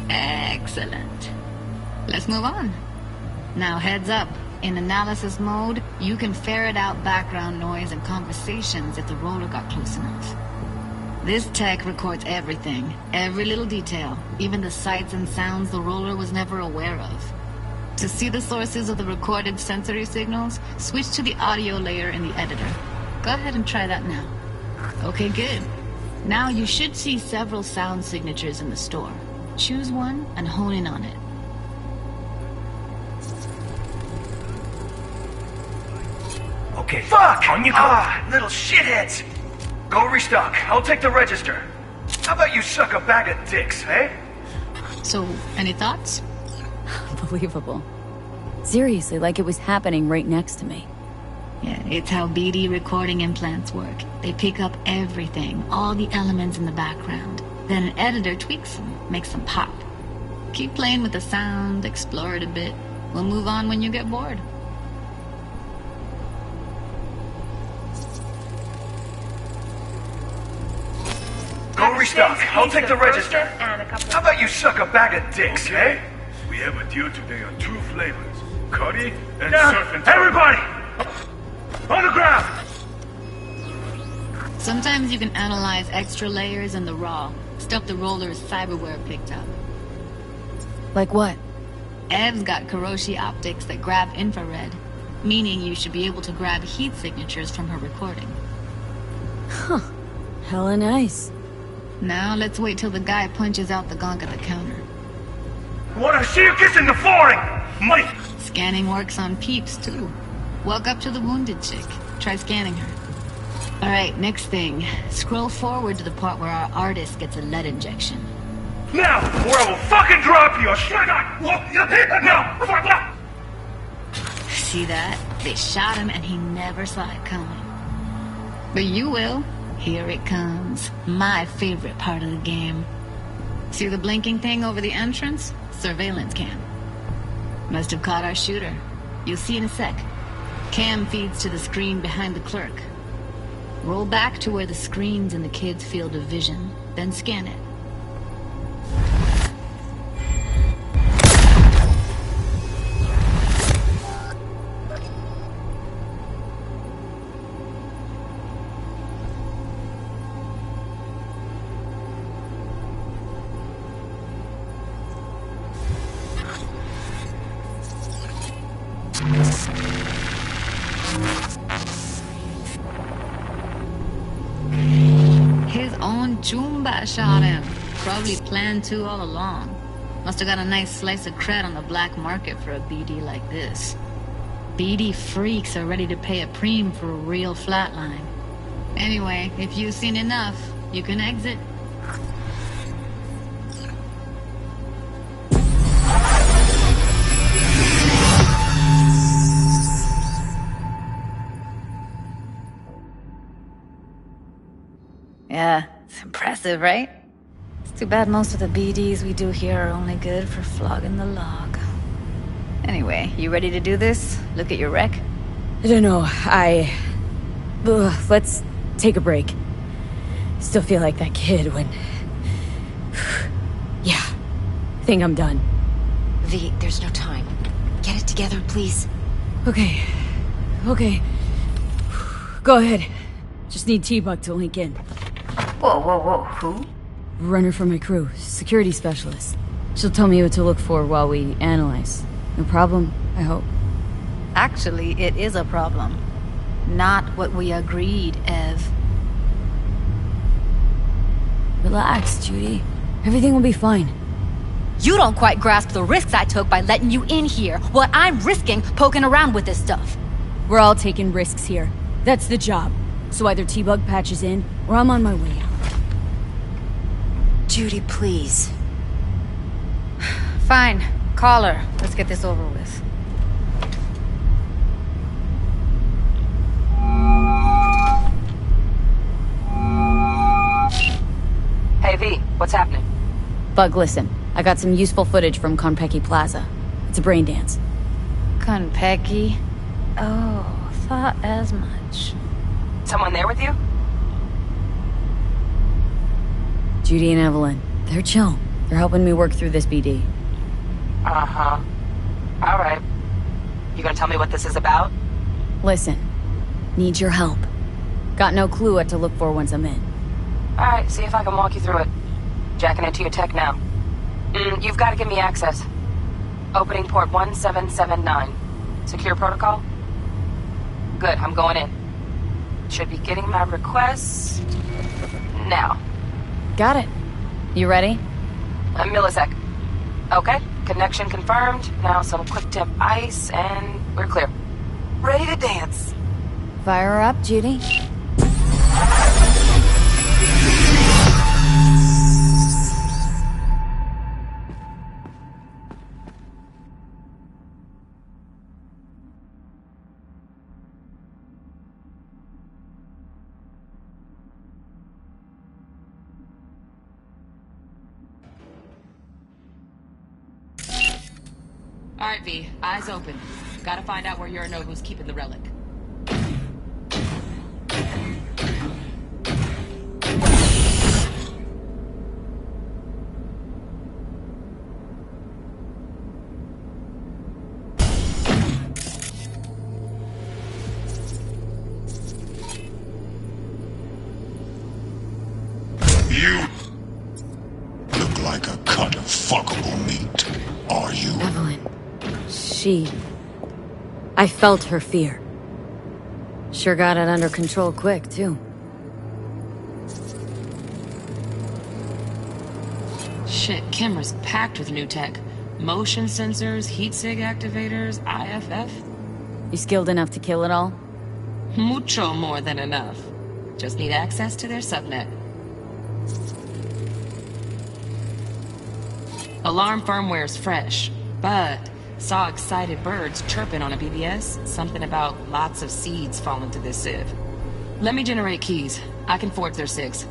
Excellent. Let's move on. Now heads up. In analysis mode, you can ferret out background noise and conversations if the roller got close enough. This tech records everything, every little detail, even the sights and sounds the roller was never aware of. To see the sources of the recorded sensory signals, switch to the audio layer in the editor. Go ahead and try that now. Okay, good. Now you should see several sound signatures in the store. Choose one and hone in on it. Okay. Fuck! On you go. Little shitheads! Go restock. I'll take the register. How about you suck a bag of dicks, eh? So, any thoughts? Unbelievable. Seriously, like it was happening right next to me. Yeah, it's how BD recording implants work. They pick up everything, all the elements in the background. Then an editor tweaks them, makes them pop. Keep playing with the sound, explore it a bit. We'll move on when you get bored. Go restock. I'll take the register. How about you suck a bag of dicks, eh? We have a deal today on 2 flavors. Curry and surf and turf. Everybody! On the ground! Sometimes you can analyze extra layers in the raw, stuff the roller's cyberware picked up. Like what? Ev's got Kiroshi optics that grab infrared, meaning you should be able to grab heat signatures from her recording. Huh. Hella nice. Now let's wait till the guy punches out the gong at the counter. Wanna see you kissing the flooring? Money! Scanning works on peeps, too. Walk up to the wounded chick. Try scanning her. Alright, next thing. Scroll forward to the part where our artist gets a lead injection. Now, or I will fucking drop you! Now! See that? They shot him and he never saw it coming. But you will. Here it comes. My favorite part of the game. See the blinking thing over the entrance? Surveillance cam. Must have caught our shooter. You'll see in a sec. Cam feeds to the screen behind the clerk. Roll back to where the screen's in the kid's field of vision, then scan it. His own Chumba shot him. Probably planned to all along. Must have got a nice slice of cred on the black market for a BD like this. BD freaks are ready to pay a preem for a real flatline. Anyway, if you've seen enough, you can exit. Yeah, it's impressive, right? It's too bad most of the BDs we do here are only good for flogging the log. Anyway, you ready to do this? Look at your wreck? I don't know, let's take a break. Still feel like that kid when... Yeah, think I'm done. V, there's no time. Get it together, please. Okay. Go ahead. Just need T-Bug to link in. Whoa, who? Runner for my crew, security specialist. She'll tell me what to look for while we analyze. No problem, I hope. Actually, it is a problem. Not what we agreed, Ev. Relax, Judy. Everything will be fine. You don't quite grasp the risks I took by letting you in here. What I'm risking poking around with this stuff. We're all taking risks here. That's the job. So either T-Bug patches in, or I'm on my way out. Judy, please. Fine. Call her. Let's get this over with. Hey, V, what's happening? Bug, listen. I got some useful footage from Konpeki Plaza. It's a brain dance. Konpeki? Oh, thought as much. Someone there with you? Judy and Evelyn. They're chill. They're helping me work through this BD. Uh-huh. All right. You gonna tell me what this is about? Listen. Need your help. Got no clue what to look for once I'm in. All right, see if I can walk you through it. Jacking into your tech now. You've got to give me access. Opening port 1779. Secure protocol? Good, I'm going in. Should be getting my requests now. Got it. You ready? A millisec. Okay, connection confirmed. Now some quick tip ice and we're clear. Ready to dance. Fire her up, Judy. All right, V. Eyes open. Gotta find out where Yorinobu's keeping the relic. You look like a cut of fuckable meat. Are you? Evelyn. I felt her fear. Sure got it under control quick, too. Shit, camera's packed with new tech. Motion sensors, heat sig activators, IFF. You skilled enough to kill it all? Mucho more than enough. Just need access to their subnet. Alarm firmware's fresh, but saw excited birds chirping on a BBS. Something about lots of seeds falling to this sieve. Let me generate keys. I can forge their SIGs.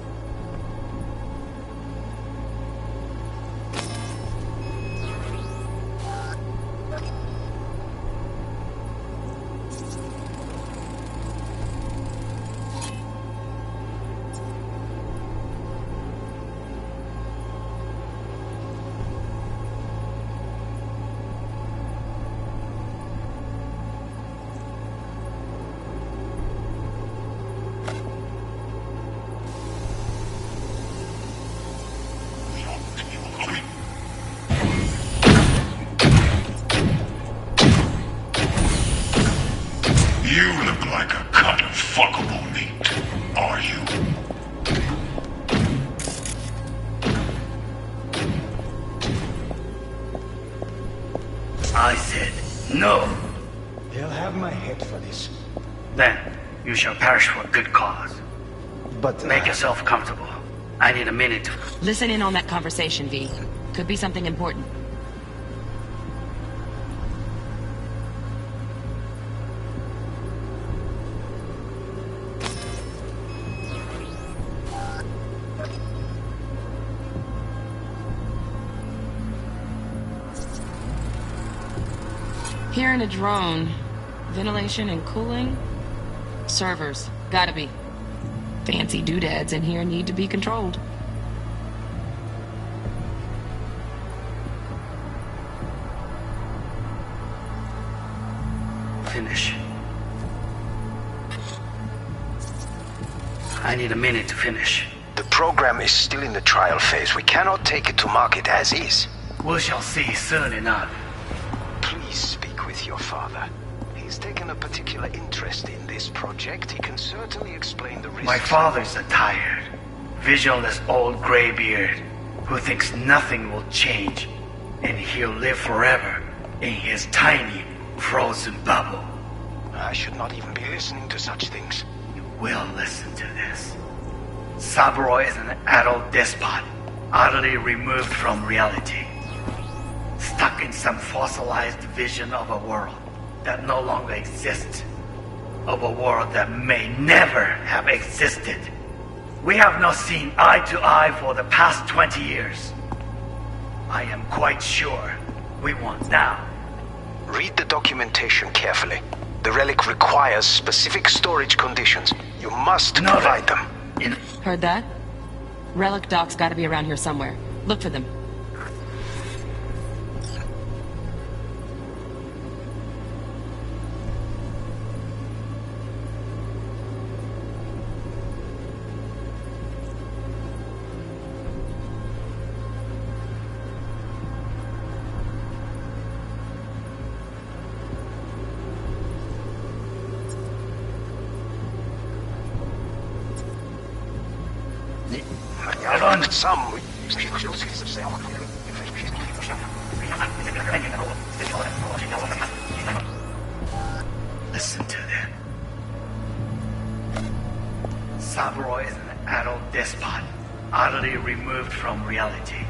You look like a cut of fuckable meat. Are you? I said no. They'll have my head for this. Then you shall perish for a good cause. But make yourself comfortable. I need a minute to... Listen in on that conversation, V. Could be something important. Hearing a drone. Ventilation and cooling? Servers. Gotta be. Fancy doodads in here need to be controlled. Finish. I need a minute to finish. The program is still in the trial phase. We cannot take it to market as is. We shall see soon enough. Please speak with your father. He's taken a particular interest in this project. He can certainly explain the risks. My father's a tired, visionless old graybeard who thinks nothing will change, and he'll live forever in his tiny, frozen bubble. I should not even be listening to such things. You will listen to this. Saburo is an adult despot, utterly removed from reality. Stuck in some fossilized vision of a world that no longer exists. Of a world that may never have existed. We have not seen eye to eye for the past 20 years. I am quite sure we won't now. Read the documentation carefully. The relic requires specific storage conditions. You must provide them. Heard that? Relic docs gotta be around here somewhere. Look for them. Listen to them. Saburo is an adult despot, utterly removed from reality.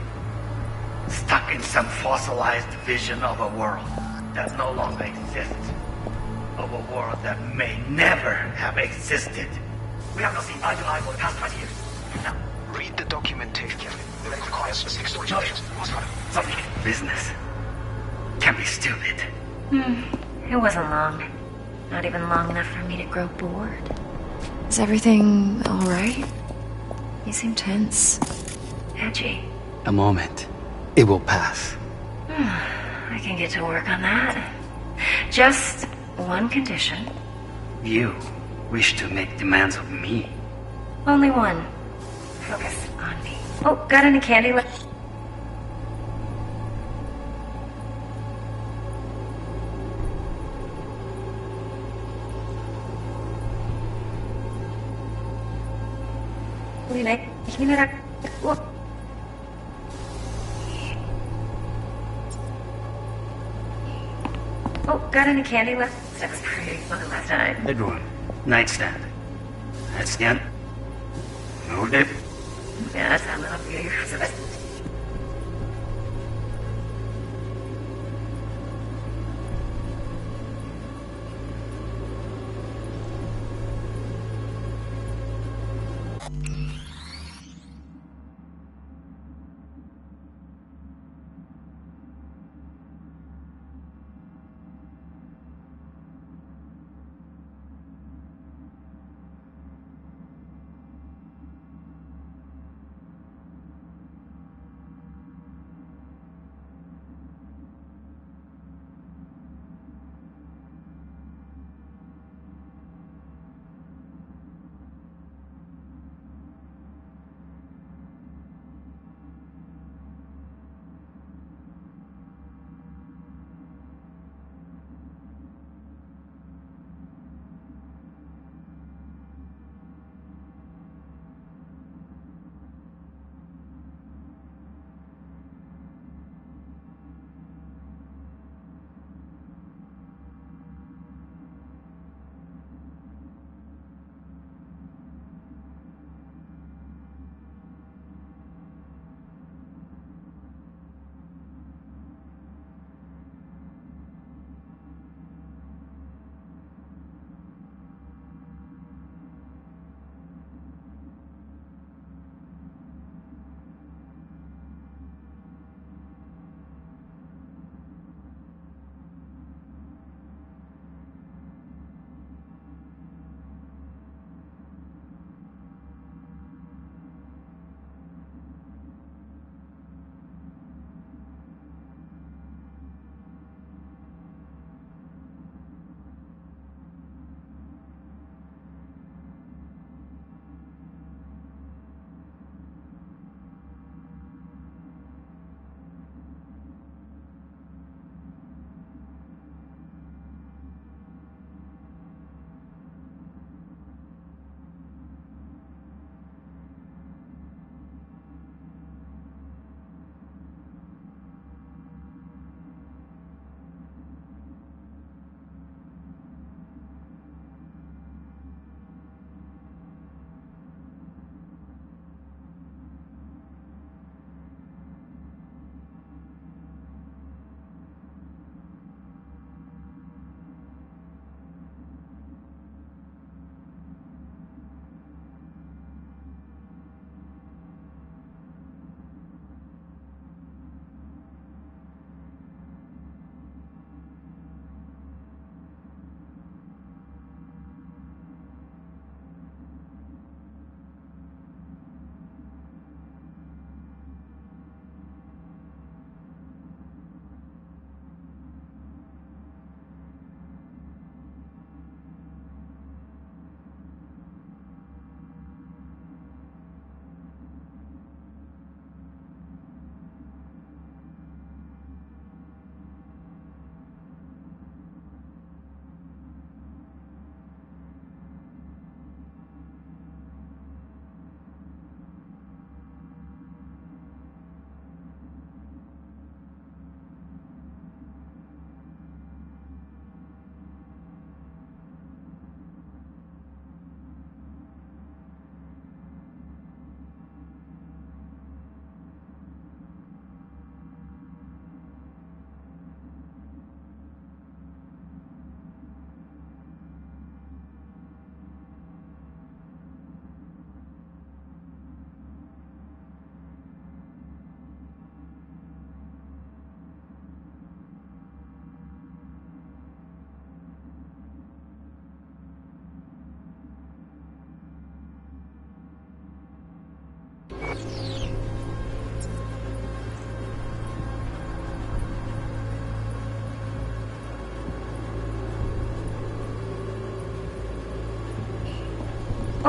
Stuck in some fossilized vision of a world that no longer exists. Of a world that may never have existed. We have not seen eye to eye for the past 20 years. Now, read the documentation carefully. The relic requires specific storage conditions. Business can be stupid. It wasn't long. Not even long enough for me to grow bored. Is everything alright? You seem tense. Edgy. A moment. It will pass. I can get to work on that. Just one condition. You wish to make demands of me. Only one. Focus on me. Oh, got any candy left? Oh, got any candy left? That was pretty fun last night. Good one. Nightstand. That's it. Moved it. Yes, I love you.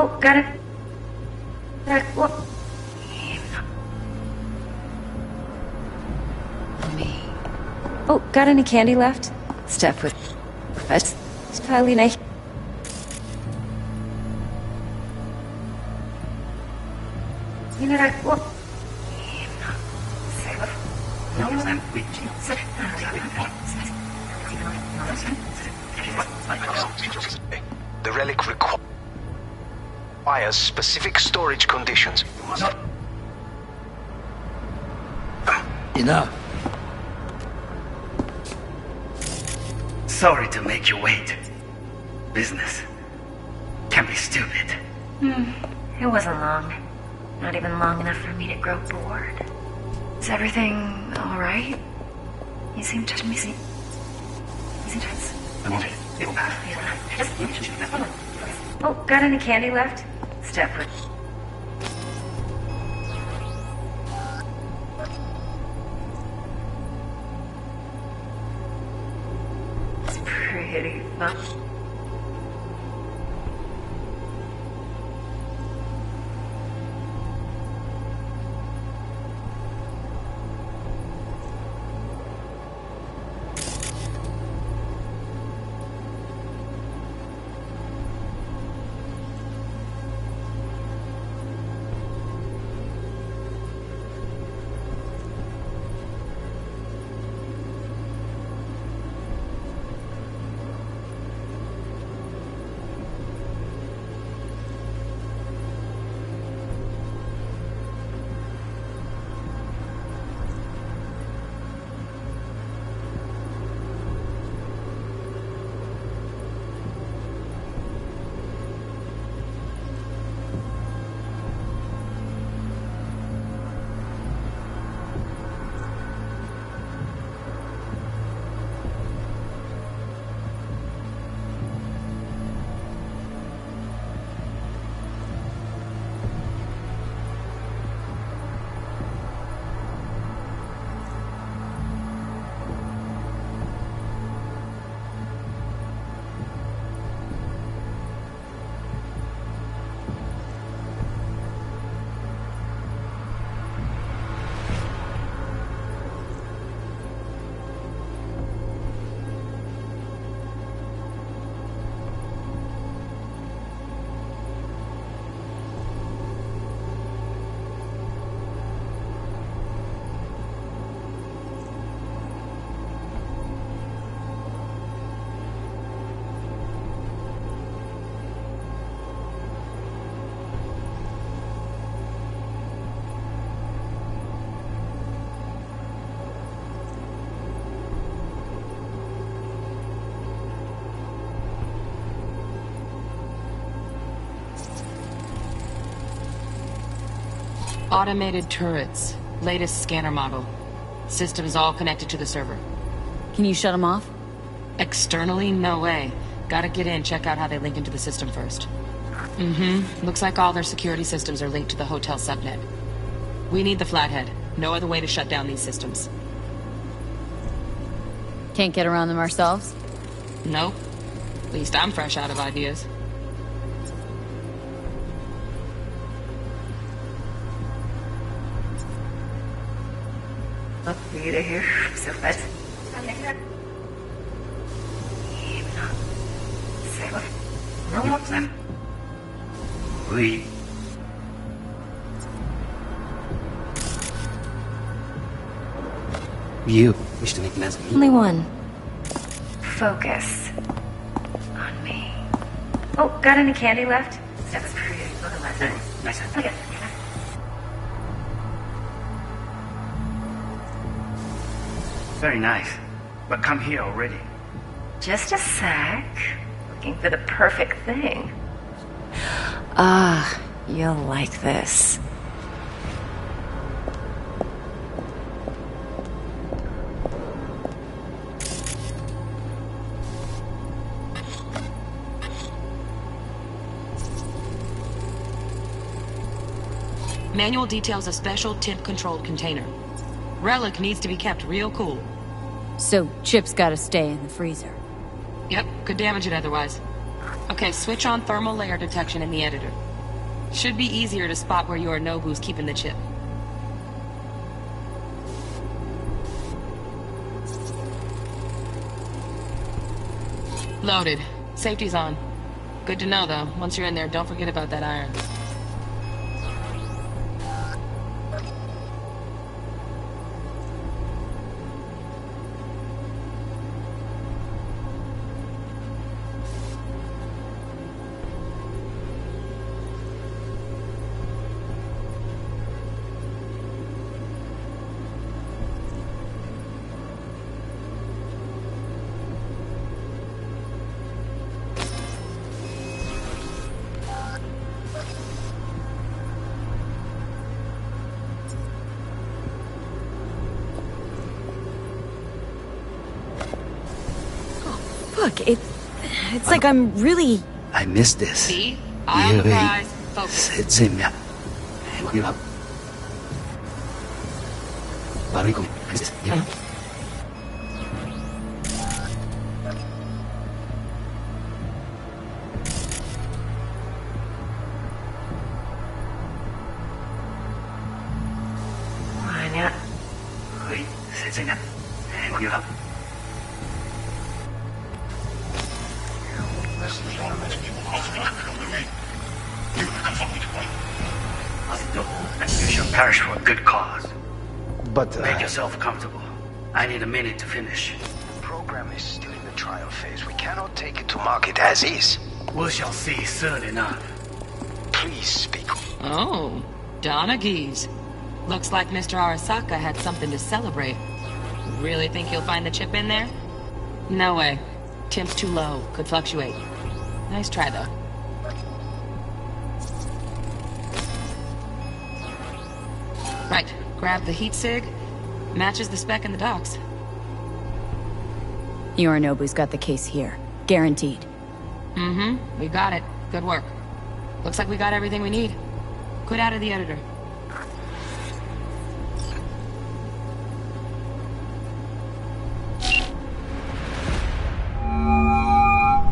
Oh, got it. Whoa. Oh, got any candy left? Step with... Spalina. The relic requires specific storage conditions. Enough. Sorry to make you wait. Business can be stupid. It wasn't long. Not even long enough for me to grow bored. Is everything alright? You seem to me. Oh, got any candy left? Step with. It's pretty fun. Automated turrets. Latest scanner model. System's all connected to the server. Can you shut them off? Externally, no way. Gotta get in, check out how they link into the system first. Looks like all their security systems are linked to the hotel subnet. We need the Flathead. No other way to shut down these systems. Can't get around them ourselves? Nope. At least I'm fresh out of ideas. Here, so fast. We. You wish to make an answer. Only one. Focus on me. Oh, got any candy left? That was pretty. Look at that. Nice. Okay. Very nice. But come here already. Just a sec. Looking for the perfect thing. Ah, you'll like this. Manual details a special temp-controlled container. Relic needs to be kept real cool. So, Chip's gotta stay in the freezer. Yep, could damage it otherwise. Okay, switch on thermal layer detection in the editor. Should be easier to spot where Yorinobu's keeping the chip. Loaded. Safety's on. Good to know, though. Once you're in there, don't forget about that iron. Look, it's like I'm really... I miss this. See? Eye on the prize. Focus. Setsemia. Mira. Baru ikut. Ya. Banyak. Oi, setsemia. Mira. You shall perish for a good cause. But make yourself comfortable. I need a minute to finish. The program is still in the trial phase. We cannot take it to market as is. We shall see soon enough. Please speak. Oh, Donaghy's. Looks like Mr. Arasaka had something to celebrate. Really think you'll find the chip in there? No way. Temp's too low. Could fluctuate. Nice try, though. Right. Grab the heat sig. Matches the spec in the docks. Yorinobu's got the case here. Guaranteed. Mm-hmm. We got it. Good work. Looks like we got everything we need. Quit out of the editor.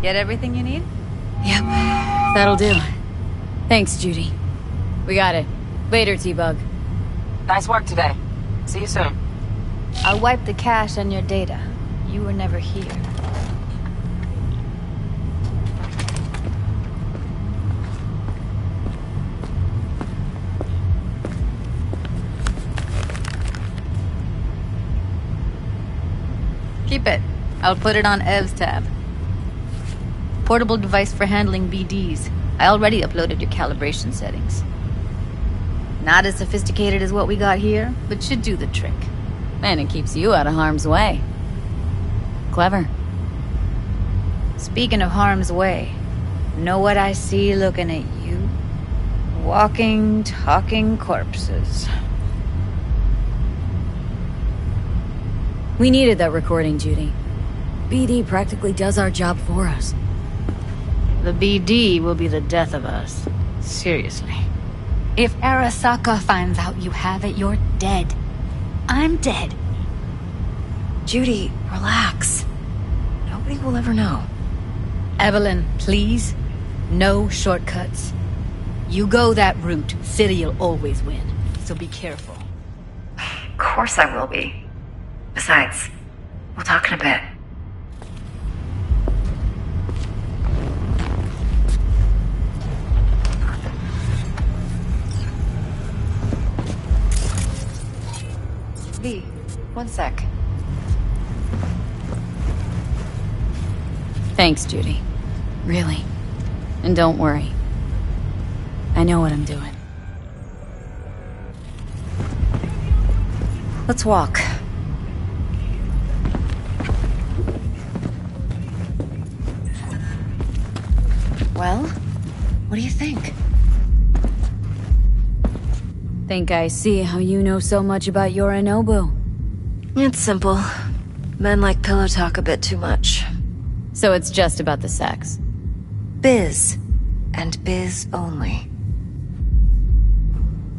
Get everything you need? Yep. That'll do. Thanks, Judy. We got it. Later, T-Bug. Nice work today. See you soon. I'll wipe the cache on your data. You were never here. Keep it. I'll put it on Ev's tab. Portable device for handling BDs. I already uploaded your calibration settings. Not as sophisticated as what we got here, but should do the trick. And it keeps you out of harm's way. Clever. Speaking of harm's way, know what I see looking at you? Walking, talking corpses. We needed that recording, Judy. BD practically does our job for us. The BD will be the death of us. Seriously. If Arasaka finds out you have it, you're dead. I'm dead. Judy, relax. Nobody will ever know. Evelyn, please. No shortcuts. You go that route, City'll always win. So be careful. Of course I will be. Besides, we'll talk in a bit. V, one sec. Thanks, Judy. Really. And don't worry. I know what I'm doing. Let's walk. Well, what do you think? Think I see how you know so much about Yorinobu. It's simple. Men like pillow talk a bit too much. So it's just about the sex. Biz. And biz only.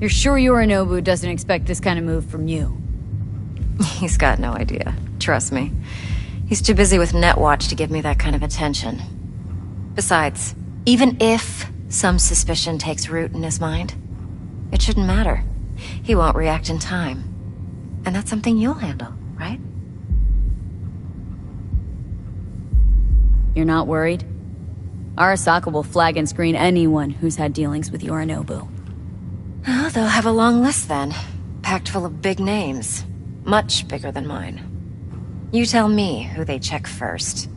You're sure Yorinobu doesn't expect this kind of move from you? He's got no idea. Trust me. He's too busy with Netwatch to give me that kind of attention. Besides, even if some suspicion takes root in his mind, it shouldn't matter. He won't react in time. And that's something you'll handle, right? You're not worried? Arasaka will flag and screen anyone who's had dealings with Yorinobu. Oh, they'll have a long list then. Packed full of big names. Much bigger than mine. You tell me who they check first.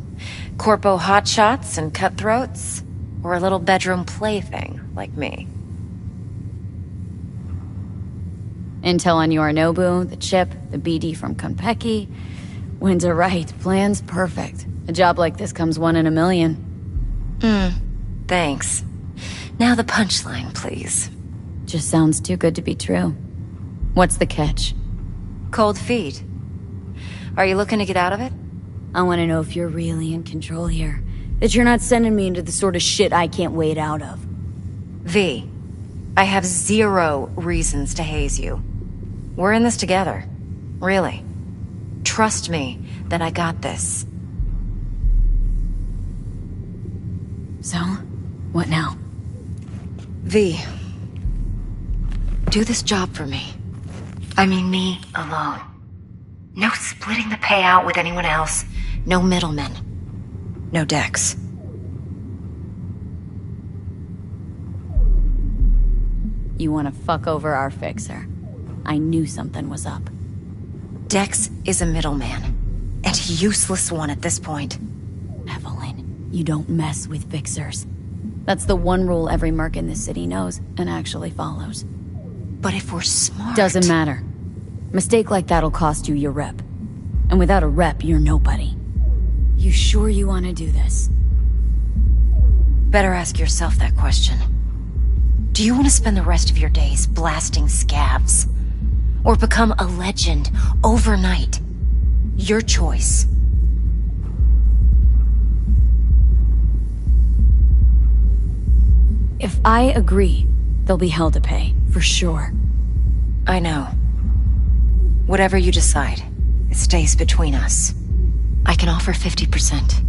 Corpo hotshots and cutthroats? Or a little bedroom plaything like me? Intel on Yorinobu, the chip, the BD from Konpeki. Winds are right, plan's perfect. A job like this comes 1 in a million. Thanks. Now the punchline, please. Just sounds too good to be true. What's the catch? Cold feet. Are you looking to get out of it? I want to know if you're really in control here. That you're not sending me into the sort of shit I can't wade out of. V, I have 0 reasons to haze you. We're in this together. Really. Trust me that I got this. So, what now? V, do this job for me. I mean me alone. No splitting the payout with anyone else. No middlemen. No Dex. You want to fuck over our fixer. I knew something was up. Dex is a middleman. And a useless one at this point. Evelyn, you don't mess with fixers. That's the one rule every merc in this city knows and actually follows. But if we're smart... Doesn't matter. Mistake like that'll cost you your rep. And without a rep, you're nobody. You sure you want to do this? Better ask yourself that question. Do you want to spend the rest of your days blasting scabs? Or become a legend overnight? Your choice. If I agree, there'll be hell to pay, for sure. I know. Whatever you decide, it stays between us. I can offer 50%.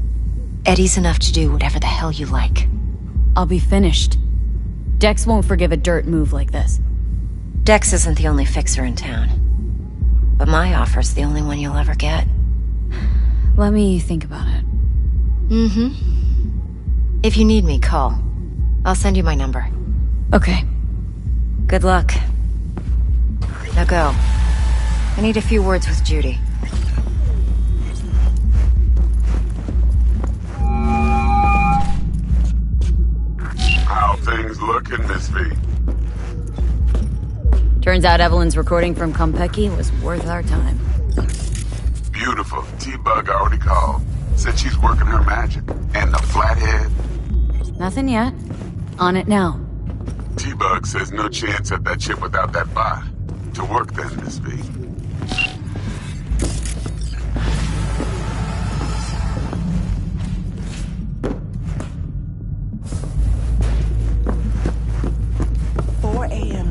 Eddie's enough to do whatever the hell you like. I'll be finished. Dex won't forgive a dirt move like this. Dex isn't the only fixer in town. But my offer's the only one you'll ever get. Let me think about it. If you need me, call. I'll send you my number. Okay. Good luck. Now go. I need a few words with Judy. How things looking, Miss V? Turns out Evelyn's recording from Konpeki was worth our time. Beautiful. T-Bug already called. Said she's working her magic. And the flathead? Nothing yet. On it now. T-Bug says no chance at that chip without that bot. To work then, Miss V.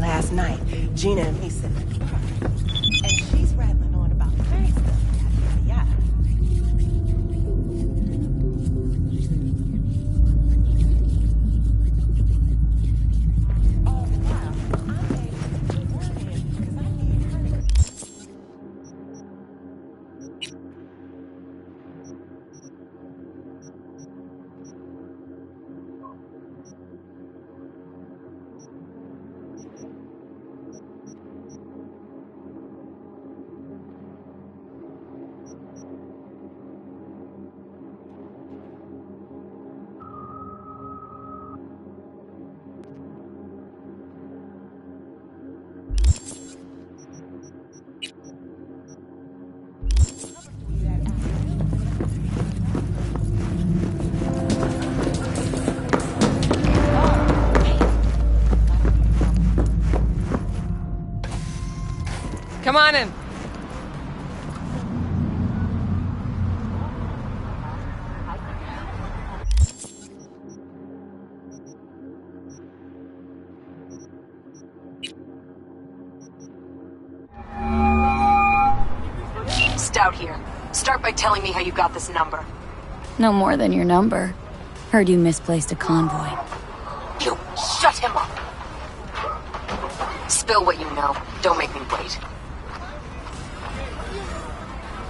Last night, Gina and me said, and she's rattling on about fairy stuff, yada, yada, Oh, wow. I made a word in because I need her to... Come on in. Stout here. Start by telling me how you got this number. No more than your number. Heard you misplaced a convoy. You shut him up. Spill what you know. Don't make me wait.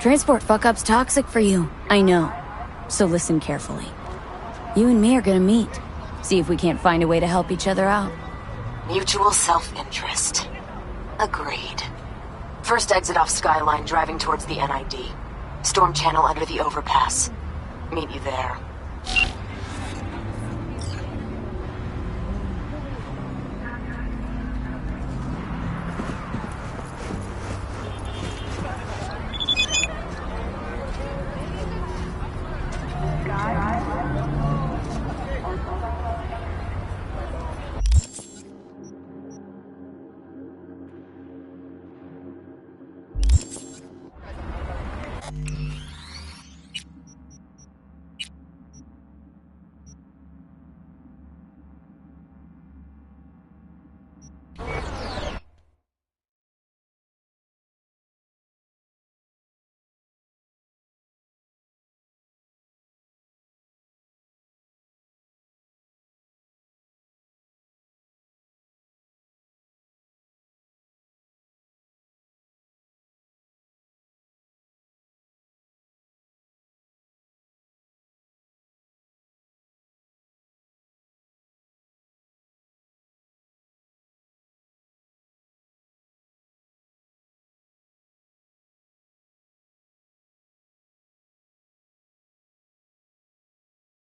Transport fuck-up's toxic for you. I know. So listen carefully. You and me are gonna meet. See if we can't find a way to help each other out. Mutual self-interest. Agreed. First exit off Skyline, driving towards the NID. Storm channel under the overpass. Meet you there.